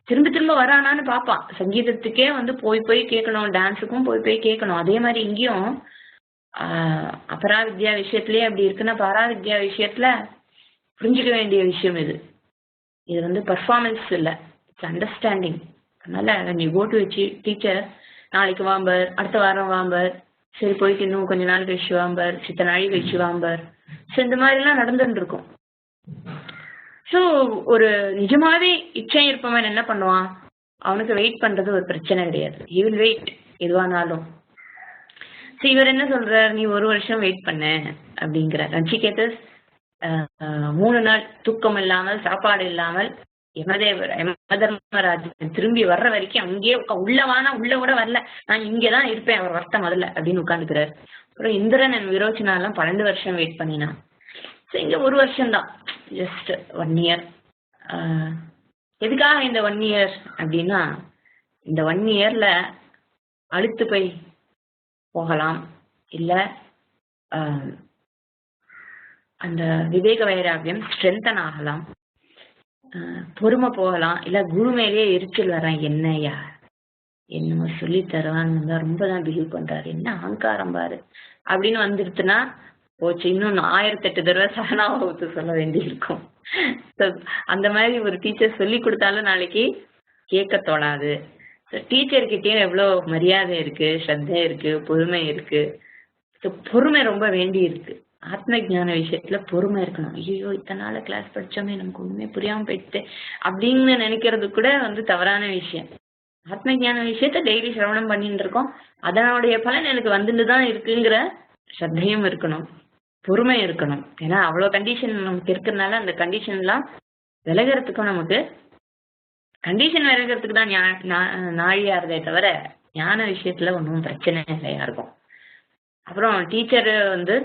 திரும்ப திரும்ப வரானான்னு பார்ப்பான். சங்கீதத்துக்கே வந்து போய் போய் கேட்கணும், டான்ஸுக்கும் போய் போய் கேட்கணும். அதே மாதிரி இங்கேயும் அபராவித்யா விஷயத்திலேயே அப்படி இருக்குன்னா பாராவித்யா விஷயத்துல புரிஞ்சுக்க வேண்டிய விஷயம் இது. இது வந்து பர்ஃபார்மன்ஸ் இல்லை, இட்ஸ் அண்டர்ஸ்டாண்டிங். அதனால நீ கோ டு டீச்சர், நாளைக்கு வாம்பர், அடுத்த வாரம் வாம்பர், சரி போயிட்டு இன்னும் கொஞ்ச நாள் கழிச்சு வாம்பர், சித்த நாள் கழிச்சு வாம்பர். ஸோ இந்த மாதிரிலாம் நடந்துட்டு இருக்கும். ஸோ ஒரு நிஜமாவே இச்சை இருப்பவன் என்ன பண்ணுவான், அவனுக்கு வெயிட் பண்றது ஒரு பிரச்சனை கிடையாது. ஹி வில் வெயிட் எதுவானாலும். ஸோ இவர் என்ன சொல்றார், நீ ஒரு வருஷம் வெயிட் பண்ண அப்படிங்கிறார். நச்சிகேதஸ் 3 நாள் தூக்கம் இல்லாமல் சாப்பாடு இல்லாமல் யமதர்மராஜன் திரும்பி வர்ற வரைக்கும் அங்கேயே உள்ளவானா உள்ள கூட வரல, நான் இங்கேதான் இருப்பேன் அவர் வரட்ட முதல்ல அப்படின்னு உட்காந்துக்கிறார். அப்புறம் இந்திரன் என் விரோச்சனாலாம் 12 வருஷம் வெயிட் பண்ணினான். ஸோ இங்க ஒரு வருஷம்தான், ஜஸ்ட் 1 இயர். எதுக்காக இந்த 1 இயர் அப்படின்னா, இந்த 1 இயர்ல அழுத்து போய் போகலாம், இல்லை அந்த விவேக வைராகியம் ஸ்ட்ரென்தன் ஆகலாம், பொறுமை போகலாம், இல்லை குரு மேலேயே எரிச்சல் வரான், என்னையா என்னமோ சொல்லி தருவான்னு ரொம்ப தான் பிலீவ் பண்றாரு, என்ன அகங்காரம் பாரு அப்படின்னு வந்துடுத்துனா போச்சு, இன்னும் 1008 தடவை சரணாவகுத்து சொல்ல வேண்டி இருக்கும். அந்த மாதிரி ஒரு டீச்சர் சொல்லி கொடுத்தாலும் நாளைக்கு கேட்க தோணாது. டீச்சர்கிட்டயும் எவ்வளோ மரியாதை இருக்கு, ஸ்ரத்தை இருக்கு, பொறுமை இருக்கு. பொறுமை ரொம்ப வேண்டி இருக்கு. ஆத்ம ஜான விஷயத்துல பொறுமை இருக்கணும். ஐயோ இத்தனை நாள் கிளாஸ் படிச்சோமே நமக்கு ஒண்ணுமே புரியாம போயிட்டு அப்படின்னு நினைக்கிறது கூட வந்து தவறான விஷயம். ஆத்ம ஜான விஷயத்த டெய்லி சிரவணம் பண்ணிட்டு இருக்கோம், அதனுடைய பலன் எனக்கு வந்துட்டு தான் இருக்குங்கிற ஸ்ரத்தையும் இருக்கணும், பொறுமை இருக்கணும். ஏன்னா அவ்வளோ கண்டிஷன் நமக்கு இருக்கிறதுனால அந்த கண்டிஷன்லாம் விலகிறதுக்கும், நமக்கு கண்டிஷன் விலகிறதுக்கு தான் நாழியா இருந்தே தவிர ஞான விஷயத்துல ஒன்றும் பிரச்சனை இல்லையா இருக்கும். அப்புறம் டீச்சர் வந்து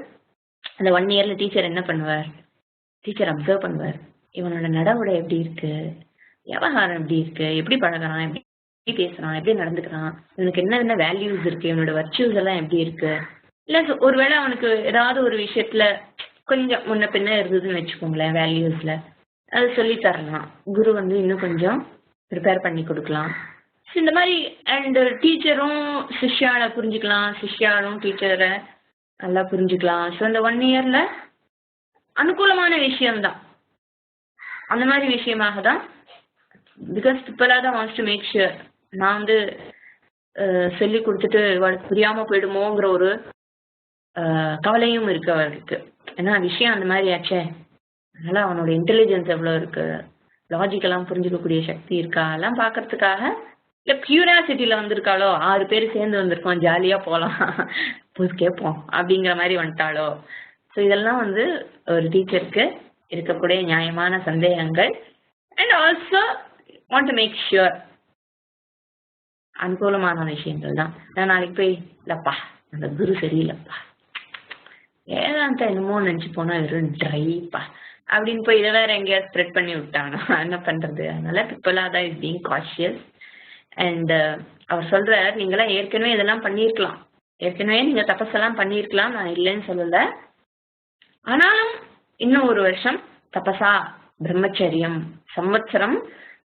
அந்த 1 இயர்ல டீச்சர் என்ன பண்ணுவார், டீச்சர் அப்சர்வ் பண்ணுவார், இவனோட நடவுடை எப்படி இருக்கு, விவகாரம் எப்படி இருக்கு, எப்படி பழகிறான், எப்படி பேசுறான், எப்படி நடந்துக்கிறான், இவனுக்கு என்ன வேல்யூஸ் இருக்கு, இவனோட வர்ச்சுஸ் எல்லாம் எப்படி இருக்கு. இல்லை ஒருவேளை அவனுக்கு ஏதாவது ஒரு விஷயத்துல கொஞ்சம் முன்ன பின்ன இருந்ததுன்னு வச்சுக்கோங்களேன், வேல்யூஸ்ல அது சொல்லி தரலாம். குரு வந்து இன்னும் கொஞ்சம் ப்ரிப்பேர் பண்ணி கொடுக்கலாம். இந்த மாதிரி அண்ட் டீச்சரும் சிஷ்யாவை புரிஞ்சுக்கலாம், சிஷ்யாலும் டீச்சரை நல்லா புரிஞ்சுக்கலாம். ஸோ இந்த 1 இயர்ல அனுகூலமான விஷயம்தான், அந்த மாதிரி விஷயமாக தான். Because Pippalada wants to make sure நான் வந்து சொல்லி கொடுத்துட்டு இவளுக்கு புரியாம போயிடுமோங்கிற ஒரு கவலையும் இருக்கு அவருக்கு. ஏன்னா விஷயம் அந்த மாதிரி ஆச்சே. அதனால அவனோட இன்டெலிஜென்ஸ் எவ்வளவு இருக்கு, லாஜிக்கெல்லாம் புரிஞ்சுக்கக்கூடிய சக்தி இருக்கா எல்லாம் பாக்குறதுக்காக, இல்ல கியூரியாசிட்டியில வந்திருக்காளோ, 6 பேர் சேர்ந்து வந்திருக்கோம் ஜாலியா போலாம் போய் கேட்போம் அப்படிங்கிற மாதிரி வந்துட்டாளோ. ஸோ இதெல்லாம் வந்து ஒரு டீச்சருக்கு இருக்கக்கூடிய நியாயமான சந்தேகங்கள். And also want to make sure அனுகூலமான விஷயங்கள் தான். நான் நாளைக்கு போய் இல்லப்பா அந்த குரு சரியில்லைப்பா, வேதாந்த என்னமோ நினைச்சு போனா வெறும் ட்ரைப்பா அப்படின்னு போய் இதை வேற எங்கேயா ஸ்ப்ரெட் பண்ணி விட்டாங்க, என்ன பண்றது. அதனால பிப்பலாதா இஸ் பீங் காஷியஸ். அண்ட் அவர் சொல்றார், நீங்களாம் ஏற்கனவே இதெல்லாம் பண்ணியிருக்கலாம், ஏற்கனவே நீங்க தபஸெல்லாம் பண்ணியிருக்கலாம், நான் இல்லைன்னு சொல்லல. ஆனாலும் இன்னும் ஒரு வருஷம் தபசா பிரம்மச்சரியம் சம்வத்சரம்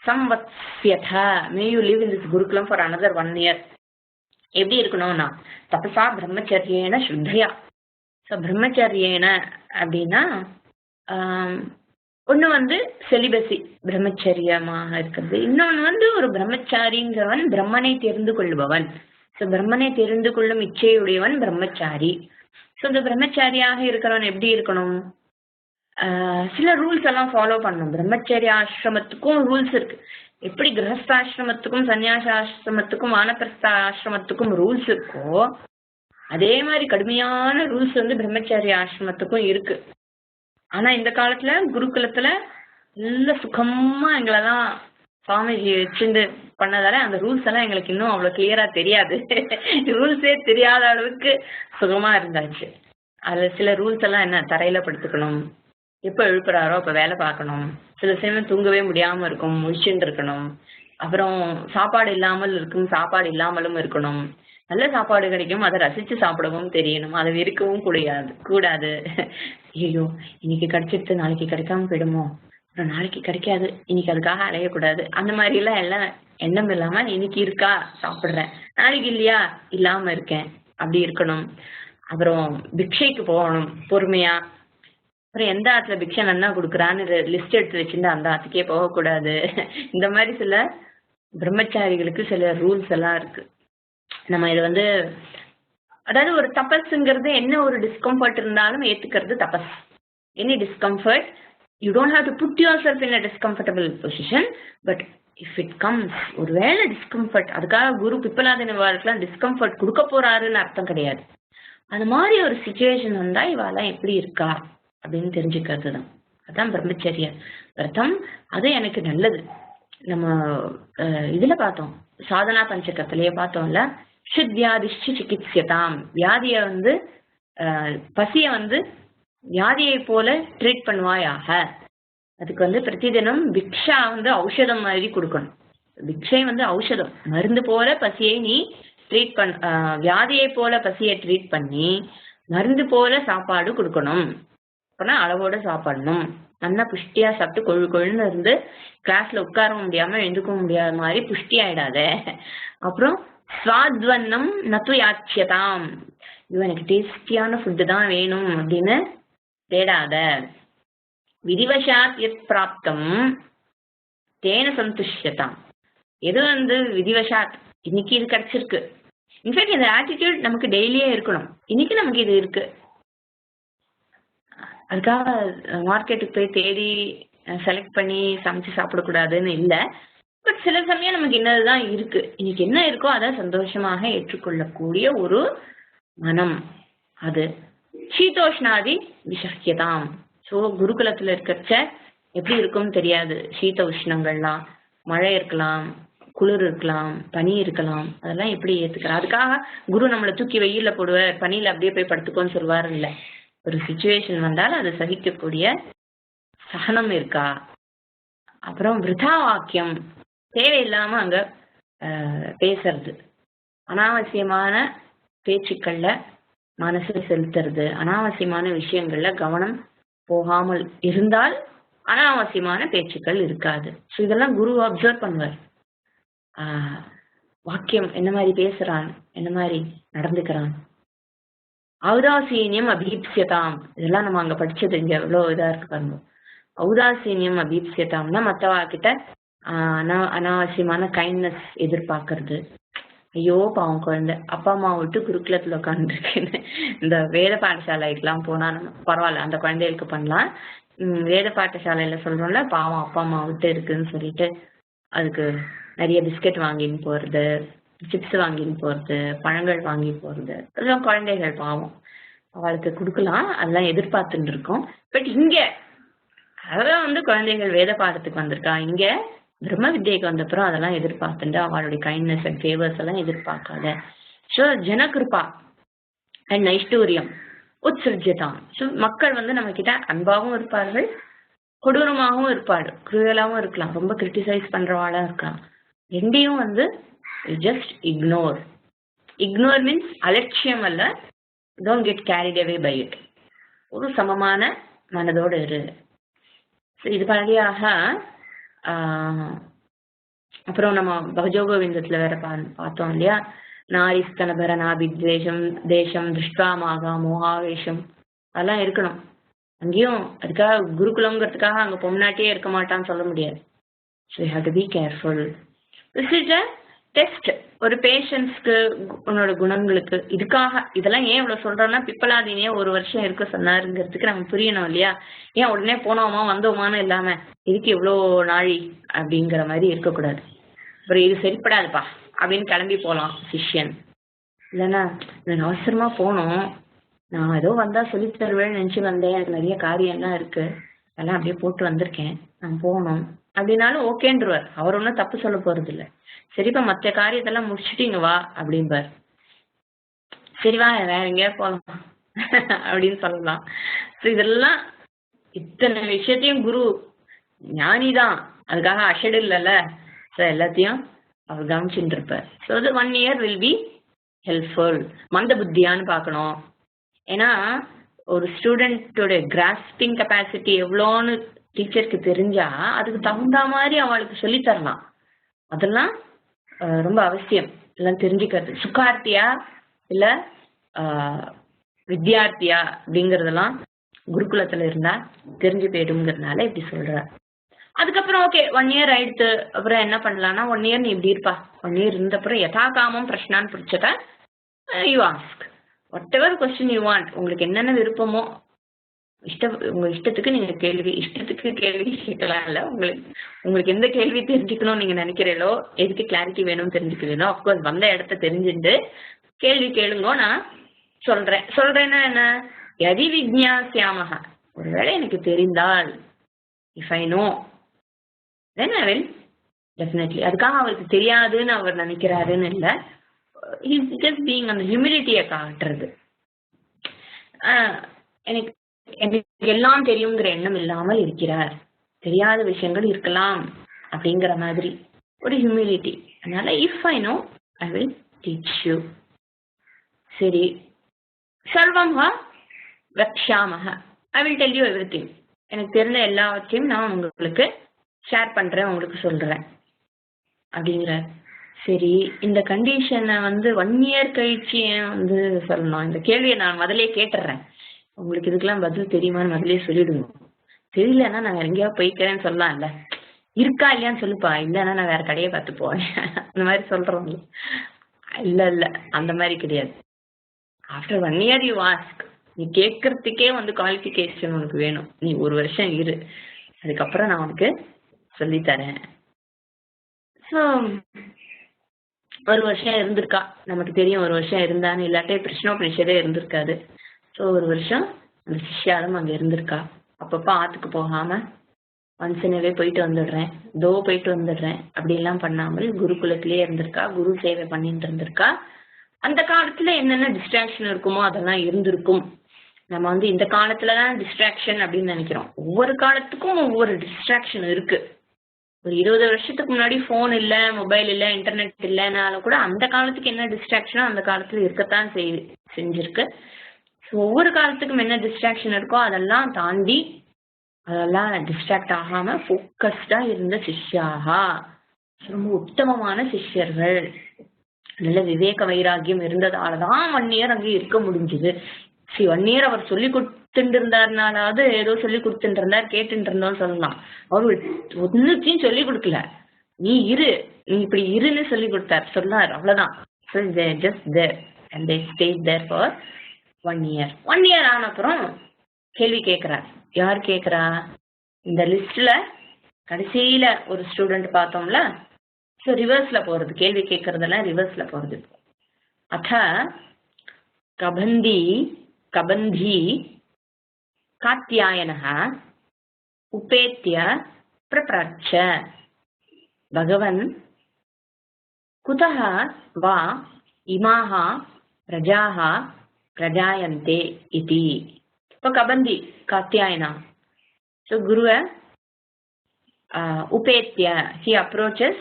சம்வத்ஸ்யதா may you live in this gurukulam for another 1 year. எப்படி இருக்கணும்னா தபசா பிரம்மச்சரியேன சுத்தையா. ஸோ பிரம்மச்சரியேன அப்படின்னா ஒன்று வந்து செலிபசி பிரம்மச்சரியமாக இருக்கிறது, இன்னொன்று வந்து ஒரு பிரம்மச்சாரிங்கிறவன் பிரம்மனை தெரிந்து கொள்பவன். ஸோ பிரம்மனை தெரிந்து கொள்ளும் இச்சையுடையவன் பிரம்மச்சாரி. ஸோ இந்த பிரம்மச்சாரியாக இருக்கிறவன் எப்படி இருக்கணும், சில ரூல்ஸ் எல்லாம் ஃபாலோ பண்ணணும். பிரம்மச்சரிய ஆசிரமத்துக்கும் ரூல்ஸ் இருக்கு. எப்படி கிரகஸ்தாசிரமத்துக்கும் சன்னியாசாசிரமத்துக்கும் வானப்பிரஸ்த ஆசிரமத்துக்கும் ரூல்ஸ் இருக்கோ, அதே மாதிரி கடுமையான ரூல்ஸ் வந்து பிரம்மச்சரிய ஆசிரமத்துக்கும் இருக்கு. ஆனா இந்த காலத்துல குருகுலத்துல நல்ல சுகமா எங்களெல்லாம் சுவாமிஜி வச்சுட்டு பண்ணதால அந்த ரூல்ஸ் எல்லாம் எங்களுக்கு இன்னும் அவ்வளவு கிளியரா தெரியாது. ரூல்ஸே தெரியாத அளவுக்கு சுகமா இருந்தாச்சு. அதுல சில ரூல்ஸ் எல்லாம் என்ன, தரையில படுத்துக்கணும், எப்ப எழுப்புறாரோ அப்ப வேலை பார்க்கணும், சில சமயம் தூங்கவே முடியாம இருக்கும், முழிச்சுட்டு இருக்கணும், அப்புறம் சாப்பாடு இல்லாமல் இருக்கும், சாப்பாடு இல்லாமலும் இருக்கணும், நல்ல சாப்பாடு கிடைக்கும் அதை ரசிச்சு சாப்பிடவும் தெரியணும், அதை வெறுக்கவும் கூடாது. ஐயோ இன்னைக்கு கிடைச்சிட்டு நாளைக்கு கிடைக்காம போயிடுமோ, அப்புறம் நாளைக்கு கிடைக்காது இன்னைக்கு அதுக்காக அலையக்கூடாது, அந்த மாதிரி எல்லாம் எண்ணம் இல்லாம இன்னைக்கு இருக்கா சாப்பிடுறேன், நாளைக்கு இல்லையா இல்லாம இருக்கேன் அப்படி இருக்கணும். அப்புறம் பிக்ஷைக்கு போகணும் பொறுமையா. அப்புறம் எந்த ஆத்துல பிக்ஷை நன்னா கொடுக்குறான்னு லிஸ்ட் எடுத்து வச்சுட்டு அந்த ஆத்துக்கே போகக்கூடாது. இந்த மாதிரி சில பிரம்மச்சாரிகளுக்கு சில ரூல்ஸ் எல்லாம் இருக்கு. நம்ம இது வந்து அதாவது ஒரு தபஸ்ங்கிறது என்ன, ஒரு டிஸ்கம்ஃபர்ட் இருந்தாலும் ஏத்துக்கிறது தபஸ். Any discomfort you don't have to put yourself in a discomfortable position. But if it comes, ஒரு வேளை டிஸ்கம்ஃபர்ட், அதுக்காக குரு பிப்பலாதன் இவாளுக்கெல்லாம் டிஸ்கம்ஃபர்ட் கொடுக்க போறாருன்னு அர்த்தம் கிடையாது. அந்த மாதிரி ஒரு சுச்சுவேஷன் வந்தா இவாளெல்லாம் எப்படி இருக்கா அப்படின்னு தெரிஞ்சுக்கிறது தான். அதான் பிரம்மச்சரிய விரதம். அது எனக்கு நல்லது. நம்ம இதுல பார்த்தோம், சாதனா பஞ்சகத்திலேயே பார்த்தோம்ல, ஷுத்வியாதிஷ்சி சிகித்சியதாம், வியாதிய வந்து பசிய வந்து வியாதியை போல ட்ரீட் பண்ணுவாயாக. அதுக்கு வந்து பிரதிதினம் பிக்ஷா வந்து ஔஷதம் மாதிரி கொடுக்கணும். பிக்ஷை வந்து ஔஷதம், மருந்து போல பசியை நீ ட்ரீட் வியாதியை போல பசியை ட்ரீட் பண்ணி மருந்து போல சாப்பாடு கொடுக்கணும். அப்பனா அளவோட சாப்பிடணும், நல்லா புஷ்டியா சாப்பிட்டு கொழு கொழுன்னு இருந்து கிளாஸ்ல உட்காரவும் முடியாம எழுந்துக்கவும் முடியாத மாதிரி புஷ்டி ஆயிடாத. அப்புறம் ஸ்வாத்வன்னம் நத்து யாச்சியதாம், இவனுக்கு டேஸ்டியான ஃபுட்டு தான் வேணும் அப்படின்னு தேடாத. விதிவசாத் எத் பிராப்தம் தேன சந்துஷ்யதாம், எது வந்து விதிவசாத் இன்னைக்கு இது கிடைச்சிருக்கு. இன்ஃபேக்ட் இந்த ஆட்டிடியூட் நமக்கு டெய்லியே இருக்கணும். இன்னைக்கு நமக்கு இது இருக்கு, அதுக்காக மார்க்கெட்டுக்கு போய் தேடி செலக்ட் பண்ணி சமைச்சு சாப்பிடக்கூடாதுன்னு இல்லை. பட் சில சமயம் நமக்கு என்னதுதான் இருக்கு, இன்னைக்கு என்ன இருக்கோ அதை சந்தோஷமாக ஏற்றுக்கொள்ளக்கூடிய ஒரு மனம், அது சீதோஷ்ணாதி விஷக்கியதாம். ஸோ குருகுலத்துல இருக்கிறச்ச எப்படி இருக்கும்னு தெரியாது. சீத உஷ்ணங்கள்லாம், மழை இருக்கலாம், குளிர் இருக்கலாம், பனி இருக்கலாம், அதெல்லாம் எப்படி ஏத்துக்கலாம். அதுக்காக குரு நம்மளை தூக்கி வெயில போடுவார், பனியில அப்படியே போய் படுத்துக்கோன்னு சொல்வாரு இல்லை. ஒரு சுச்சுவேஷன் வந்தாலும் அதை சகிக்கக்கூடிய சகனம் இருக்கா. அப்புறம் விருதா வாக்கியம், தேவையில்லாம அங்க பேசுறது, அனாவசியமான பேச்சுக்கள்ல மனசு செலுத்துறது, அனாவசியமான விஷயங்கள்ல கவனம் போகாமல் இருந்தால் அனாவசியமான பேச்சுக்கள் இருக்காது. ஸோ இதெல்லாம் குரு அப்சர்வ் பண்ணுவார். வாக்கியம் என்ன மாதிரி பேசுறான், என்ன மாதிரி நடந்துக்கிறான். ஔதாசீன்யம் அபீப்சியதாம், இதெல்லாம் நம்ம அங்க படிச்சது இங்க எவ்வளவு இதா இருக்கு பாருங்க. ஔதாசீன்யம் அபீப்சியதாம்னா மற்றவா கிட்ட அனாவசியமான கைண்ட்னஸ் எதிர்பார்க்கறது, ஐயோ பாவம் குழந்தை, அப்பா அம்மா விட்டு குருகுலத்துல உட்காந்துருக்குன்னு. இந்த வேத பாடசாலைக்கெல்லாம் போனா நம்ம பரவாயில்ல, அந்த குழந்தைகளுக்கு பண்ணலாம். வேத பாடசாலையில சொல்றோம்ல, பாவம் அப்பா அம்மா விட்டு இருக்குன்னு சொல்லிட்டு அதுக்கு நிறைய பிஸ்கட் வாங்கின்னு போறது, சிப்ஸ் வாங்கின்னு போறது, பழங்கள் வாங்கி போறது, அதெல்லாம் குழந்தைகள் பாவம் அவளுக்கு கொடுக்கலாம், அதெல்லாம் எதிர்பார்த்துட்டு இருக்கோம். பட் இங்க அதெல்லாம் வந்து குழந்தைகள் வேத பாடத்துக்கு வந்திருக்கா, இங்க பிரம்ம வித்யைக்கு வந்தப்புறம் அதெல்லாம் எதிர்பார்த்துட்டு அவளுடைய கைண்ட்னஸ் அண்ட் ஃபேவர்ஸ் எல்லாம் எதிர்பார்க்காத. ஸோ ஜனகிருபா அண்ட் நைஷ்டூரியம் உத்ஸ்ருஜ்யதாம். ஸோ மக்கள் வந்து நம்ம கிட்ட அன்பாகவும் இருப்பார்கள், கொடூரமாகவும் இருப்பாள், குரூயலாகவும் இருக்கலாம், ரொம்ப கிரிட்டிசைஸ் பண்றவாளா இருக்கலாம். ரெண்டையும் வந்து ஜஸ்ட் இக்னோர். இக்னோர் மீன்ஸ் அலட்சியம் அல்ல, don't get carried away by it. ஒரு சமமான மனதோடு இரு. இது வழியாக அப்புறம் நம்ம பகஜோகோவிந்தத்துல வேற பார்த்தோம் இல்லையா, நாரிஸ்தனபர நாபித்வேஷம் தேசம் திருஷ்டாமாக மோகாவேஷம், அதெல்லாம் இருக்கணும். அங்கேயும் அதுக்காக குருகுலங்கிறதுக்காக அங்க பொம்னாட்டியே இருக்க மாட்டான்னு சொல்ல முடியாது. So you have to be careful. This is a test ஒரு பேஷன்ஸ்க்கு, உன்னோட குணங்களுக்கு. இதுக்காக இதெல்லாம் ஏன் இவ்வளவு சொல்றோம்னா, பிப்பலாதீனே ஒரு வருஷம் இருக்க சொன்னாருங்கிறதுக்கு நமக்கு புரியணும் இல்லையா. ஏன் உடனே போனோமா வந்தோமான்னு இல்லாம இதுக்கு இவ்வளோ நாழி அப்படிங்கிற மாதிரி இருக்கக்கூடாது. அப்புறம் இது சரிப்படாதுப்பா அப்படின்னு கிளம்பி போகலாம் சிஷ்யன். இல்லைன்னா நான் அவசரமா போனோம், நான் ஏதோ வந்தா சொல்லி தருவேன்னு நினைச்சு வந்தேன், எனக்கு நிறைய காரியம்லாம் இருக்கு, அதெல்லாம் அப்படியே போட்டு வந்திருக்கேன், நான் போகணும் அப்படின்னாலும் ஓகேன்றவர். அவர் ஒன்றும் தப்பு சொல்ல போறது இல்லை. சரிப்பா மற்ற காரியத்தெல்லாம் முடிச்சுட்டு இங்க வா அப்படிம்பார். சரிவா வேற எங்கேயா போகலாம் அப்படின்னு சொல்லலாம். ஸோ இதெல்லாம் இத்தனை விஷயத்தையும் குரு ஞானிதான், அதுக்காக அஷடு இல்லைல்ல. ஸோ எல்லாத்தையும் அவர் கவனிச்சுட்டு இருப்பார். ஸோ அது 1 year வில் பி ஹெல்ப்ஃபுல். மந்த புத்தியான்னு பார்க்கணும். ஏன்னா ஒரு ஸ்டூடெண்டோட கிராஸ்பிங் கெப்பாசிட்டி எவ்வளோன்னு டீச்சருக்கு தெரிஞ்சா அதுக்கு தகுந்த மாதிரி அவளுக்கு சொல்லித்தரலாம். அதெல்லாம் ரொம்ப அவசியம் எல்லாம் தெரிஞ்சுக்கிறது. சுகார்த்தியா இல்ல வித்யார்த்தியா அப்படிங்கறதெல்லாம் குருகுலத்துல இருந்தா தெரிஞ்சு போயிடுங்கிறதுனால இப்படி சொல்ற. அதுக்கப்புறம் ஓகே 1 year ஆயிடுத்து, அப்புறம் என்ன பண்ணலாம்னா 1 year நீ இப்படி இருப்பா, 1 year இருந்த அப்புறம் யதா காமம் பிரஷ்னான்னு பிடிச்சத you ask what ever question you want. உங்களுக்கு என்னென்ன விருப்பமோ உங்க இஷ்டத்துக்கு நீங்க இஷ்டத்துக்கு கேள்வி கேட்கலாம். இல்ல உங்களுக்கு எந்த கேள்வி தெரிஞ்சுக்கணும்னு நீங்க நினைக்கிறீங்களோ, எதுக்கு கிளாரிட்டி வேணும்னு தெரிஞ்சுக்கிறீங்களோ, அப்கோர்ஸ் வந்த இடத்த தெரிஞ்சுட்டு கேள்வி கேளுங்க. நான் சொல்றேன்னா என்ன, யதி விஜ்ஞாஸ்யாமஹ, ஒருவேளை எனக்கு தெரிந்தால், if I no then I will definitely. அதுக்காக அவருக்கு தெரியாதுன்னு அவர் நினைக்கிறாருன்னு இல்லை, ஹீஸ் ஜஸ்ட் பீயிங் அந்த ஹியூமிலிட்டியை காட்டுறது. எனக்கு எல்லாம் தெரியுங்கிற எண்ணம் இல்லாமல் இருக்கிறார், தெரியாத விஷயங்கள் இருக்கலாம் அப்படிங்கிற மாதிரி ஒரு ஹியூமிலிட்டி. அதனால if I know I will teach you. சரி, சர்வம் வக்ஷாமஹ, I will tell you everything. எனக்கு தெரிஞ்ச எல்லாவற்றையும் நான் உங்களுக்கு ஷேர் பண்றேன், உங்களுக்கு சொல்றேன் அப்படிங்கிற. சரி, இந்த கண்டிஷனை வந்து 1 year கழிச்சு ஏன் வந்து சொல்லணும்? இந்த கேள்வியை நான் முதலே கேட்டுறேன். உங்களுக்கு இதுக்கெல்லாம் பதில் தெரியுமான்னு முதலே சொல்லிடுங்க. தெரியலன்னா நான் வேற எங்கேயாவது போய்க்கிறேன்னு சொல்லலாம்ல, இருக்கா இல்லையான்னு சொல்லுப்பா, இல்லைன்னா நான் வேற கடையை பார்த்து போவேன் அந்த மாதிரி சொல்றோம். இல்ல இல்ல அந்த மாதிரி கிடையாது. After 1 year you ask. நீ கேட்கறதுக்கே வந்து குவாலிஃபிகேஷன் உனக்கு வேணும். நீ 1 வருஷம் இரு, அதுக்கப்புறம் நான் உனக்கு சொல்லித்தரேன். ஸோ 1 வருஷம் இருந்திருக்கா, நமக்கு தெரியும் 1 வருஷம் இருந்தான்னு, இல்லாட்டே கிருஷ்ணோபனிஷதே இருந்திருக்காது. ஸோ 1 வருஷம் அந்த சிஷ்யாலும் அங்கே இருந்திருக்கா. அப்பப்போ ஆற்றுக்கு போகாம மனுஷனவே போயிட்டு வந்துடுறேன் அப்படிலாம் பண்ணாமல் குருகுலத்திலேயே இருந்திருக்கா, குரு சேவை பண்ணிட்டு இருந்திருக்கா. அந்த காலத்துல என்னென்ன டிஸ்ட்ராக்ஷன் இருக்குமோ அதெல்லாம் இருந்திருக்கும். நம்ம வந்து இந்த காலத்துலதான் டிஸ்ட்ராக்ஷன் அப்படின்னு நினைக்கிறோம். ஒவ்வொரு காலத்துக்கும் ஒவ்வொரு டிஸ்ட்ராக்ஷன் இருக்கு. ஒரு 20 வருஷத்துக்கு முன்னாடி போன் இல்ல, மொபைல் இல்ல, இன்டர்நெட் இல்லைனாலும் கூட அந்த காலத்துக்கு என்ன டிஸ்ட்ராக்ஷனோ அந்த காலத்துல இருக்கத்தான் செஞ்சிருக்கு. ஒவ்வொரு காலத்துக்கும் என்ன டிஸ்ட்ராக்ஷன் இருக்கோ அதெல்லாம் தாண்டி, அதெல்லாம் டிஸ்ட்ராக்ட் ஆகாம போக்கஸ்டா இருந்த சிஷ்யாகா, ரொம்ப உத்தமமான சிஷ்யர்கள், நல்ல விவேக வைராக்கியம் இருந்ததாலதான் 1 year அங்கே இருக்க முடிஞ்சுது. 1 year அவர் சொல்லி கொடுத்துட்டு இருந்தாருனாலாவது ஏதோ சொல்லி கொடுத்துட்டு இருந்தார், கேட்டுட்டு இருந்தோம்னு சொல்லலாம். அவரு ஒன்னுத்தையும் சொல்லி கொடுக்கல, நீ இப்படி இருன்னு சொல்லி கொடுத்தார், சொன்னார், அவ்வளவுதான். So they're just there and they stayed there for 1 year. 1 year ஆன அப்புறம் கேள்வி கேட்கிறார். யார் கேட்கிறா? இந்த லிஸ்ட்ல கடைசியில ஒரு ஸ்டூடெண்ட் பார்த்தோம்ல, ஸோ ரிவர்ஸ்ல போறது, கேள்வி கேட்கறதெல்லாம் ரிவர்ஸ்ல போறது. அத கபந்தி காத்யாயனः உபேத்ய பிரப்ரச்ச பகவன் குதः வா இமாः பிரஜாः பிரஜாயந்தே இதி. இப்போ கபந்தி காத்யாயனா, ஸோ குருவை உபேத்ய he approaches,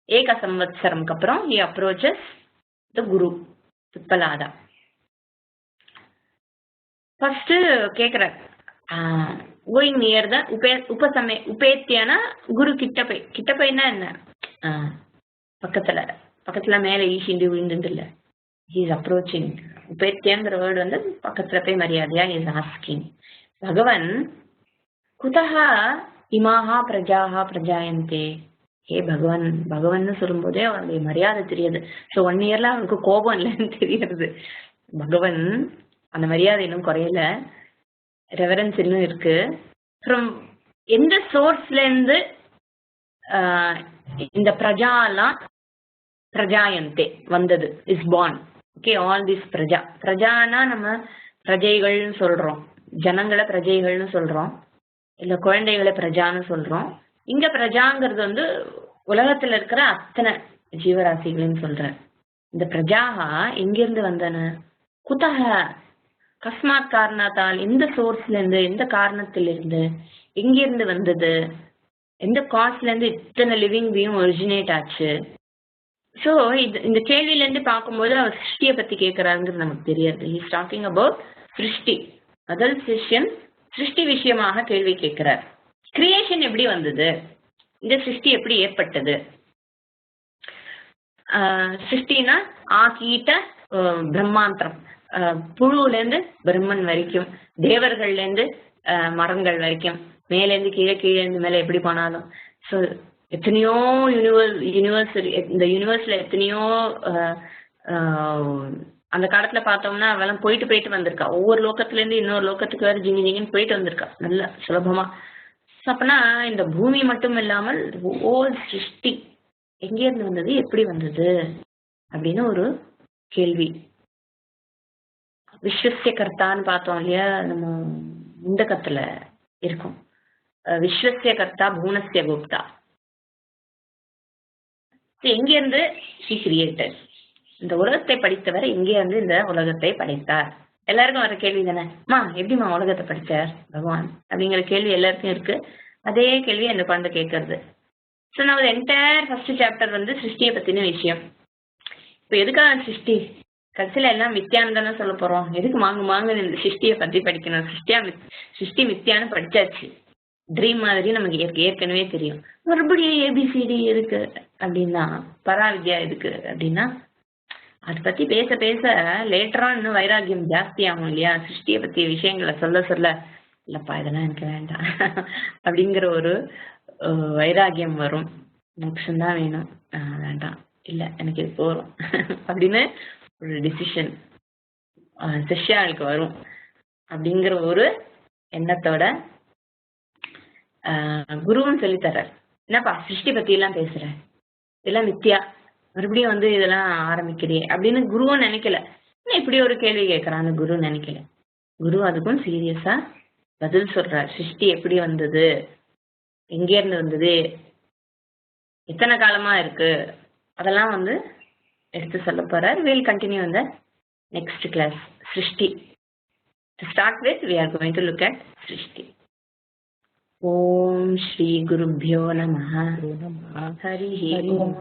ஏக சம்வத்சரம்க்கு அப்புறம் he approaches the guru உத்பலாதா. ஃபர்ஸ்ட் கேட்கிறார், கோயிங் நியர் த உபேத்தியனா குரு கிட்ட போய்னா என்ன, பக்கத்துல மேல ஈஷிண்டு விழுந்து இல்ல, he is approaching. உபேத்தியங்கிற வேர்டு வந்து பக்கத்துல போய் மரியாதையா is asking. பகவன் குதஹ இமாஹா பிரஜாஹா பிரஜாயந்தே. ஹே பகவன் சொல்லும் போதே அவனுடைய மரியாதை தெரியுது. ஸோ 1 இயர்ல அவனுக்கு கோபம் இல்லைன்னு தெரியுது. பகவன் அந்த மரியாதை இன்னும் குறையல, ரெவரன்ஸ் இன்னும் இருக்கு. ஃப்ரம் எந்த சோர்ஸ்ல இருந்து இந்த பிரஜாலாம் பிரஜாயந்தே வந்தது, is born. Okay, all this பிரஜானா நம்ம பிரஜைகள்னு சொல்றோம், ஜனங்களை பிரஜைகள்னு சொல்றோம், இல்ல குழந்தைகளை பிரஜான்னு சொல்றோம். இங்க பிரஜாங்கிறது வந்து உலகத்துல இருக்கிற அத்தனை ஜீவராசிகளையும் சொல்ற. இந்த பிரஜாகா எங்கிருந்து வந்தன, குதஹ கஸ்மாத் காரணத்தால், எந்த சோர்ஸ்ல இருந்து, எந்த காரணத்திலிருந்து, எங்கிருந்து வந்தது, எந்த காஸ்ட்ல இருந்து இத்தனை லிவிங் பீயிங் ஒரிஜினேட் ஆச்சு. ஸோ இந்த கேள்வியில இருந்து பார்க்கும்போது அவர் சிருஷ்டியை பத்தி கேட்கிறாருங்கிறது நமக்கு தெரியாது. ஹீஸ் டாக்கிங் அபவுட் சிருஷ்டி. முதல் சிஷ்யன் சிருஷ்டி விஷயமாக கேள்வி கேட்கிறார். கிரியேஷன் எப்படி வந்தது, இந்த சிருஷ்டி எப்படி ஏற்பட்டது. சிருஷ்டினா ஆகீட்ட பிரம்மாந்திரம், புழுல இருந்து பிரம்மன் வரைக்கும், தேவர்கள்ல இருந்து மரங்கள் வரைக்கும், மேல இருந்து கீழே, கீழே இருந்து மேல எப்படி போனாலும். ஸோ எத்தனையோ யூனிவர்ஸ், இந்த யூனிவர்ஸ்ல எத்தனையோ அந்த காலத்துல பார்த்தோம்னா அவெல்லாம் போயிட்டு வந்திருக்கா. ஒவ்வொரு லோக்கத்துல இருந்து இன்னொரு லோக்கத்துக்கு வேற ஜிங்கின்னு போயிட்டு வந்திருக்கா நல்ல சுலபமா. அப்பனா இந்த பூமி மட்டும் இல்லாமல் ஒவ்வொரு சிருஷ்டி எங்க இருந்து வந்தது, எப்படி வந்தது அப்படின்னு ஒரு கேள்வி. விஸ்வசிய கர்த்தான்னு பார்த்தோம் இல்லையா, நம்ம முண்டகத்துல இருக்கும். விஸ்வசிய கர்த்தா பூனஸ்ய கோப்தா. எங்க இருந்து he created, இந்த உலகத்தை படித்தவர் எங்கே இருந்து இந்த உலகத்தை படைத்தார். எல்லாருக்கும் வர கேள்வி தானே, எப்படிமா உலகத்தை படித்தார் பகவான் அப்படிங்கிற கேள்வி எல்லாருக்கும் இருக்கு. அதே கேள்வி அந்த குழந்தை கேட்கறது. ஸோ நம்ம என்டையர் ஃபர்ஸ்ட் சாப்டர் வந்து சிருஷ்டியை பத்தின விஷயம். இப்போ எதுக்காக சிருஷ்டி, கடைசியில எல்லாம் மித்தியான்னு தானே சொல்ல போறோம். எதுக்கு மாங்கு இந்த சிருஷ்டியை பத்தி படிக்கணும், சிருஷ்டி மித்தியான்னு படிச்சாச்சு, ட்ரீம் மாதிரி நமக்கு ஏற்கனவே தெரியும். மறுபடியும் ஏபிசிடி எதுக்கு அப்படின்னா, பராவித்யா எதுக்கு அப்படின்னா, அதை பத்தி பேச பேச லேட்டரா இன்னும் வைராகியம் ஜாஸ்தி ஆகும் இல்லையா. சிருஷ்டியை பத்திய விஷயங்களை சொல்ல இல்லப்பா இதெல்லாம் எனக்கு வேண்டாம் அப்படிங்கிற ஒரு வைராகியம் வரும். மோட்சம் தான் வேணும், வேண்டாம் இல்ல எனக்கு இது போறோம் அப்படின்னு ஒரு டிசிஷன் சிஷ்யாளுக்கு வரும். அப்படிங்கிற ஒரு எண்ணத்தோட குருவும் சொல்லித்தர்றார், என்னப்பா சிருஷ்டி பத்தி எல்லாம் பேசுற, இதெல்லாம் மித்தியா, மறுபடியும் வந்து இதெல்லாம் ஆரம்பிக்கிறே அப்படின்னு குருவும் நினைக்கல. இப்படி ஒரு கேள்வி கேட்கறான்னு குரு நினைக்கல. குரு அதுக்கும் சீரியஸா பதில் சொல்றார். சிருஷ்டி எப்படி வந்தது, எங்க இருந்து வந்தது, எத்தனை காலமா இருக்கு, அதெல்லாம் வந்து எடுத்து சொல்ல போறார். we'll continue in the next class. Srishti. To start with, we are going to look at Srishti. Om Shri Gurubhyo Namaha. Harihi Om.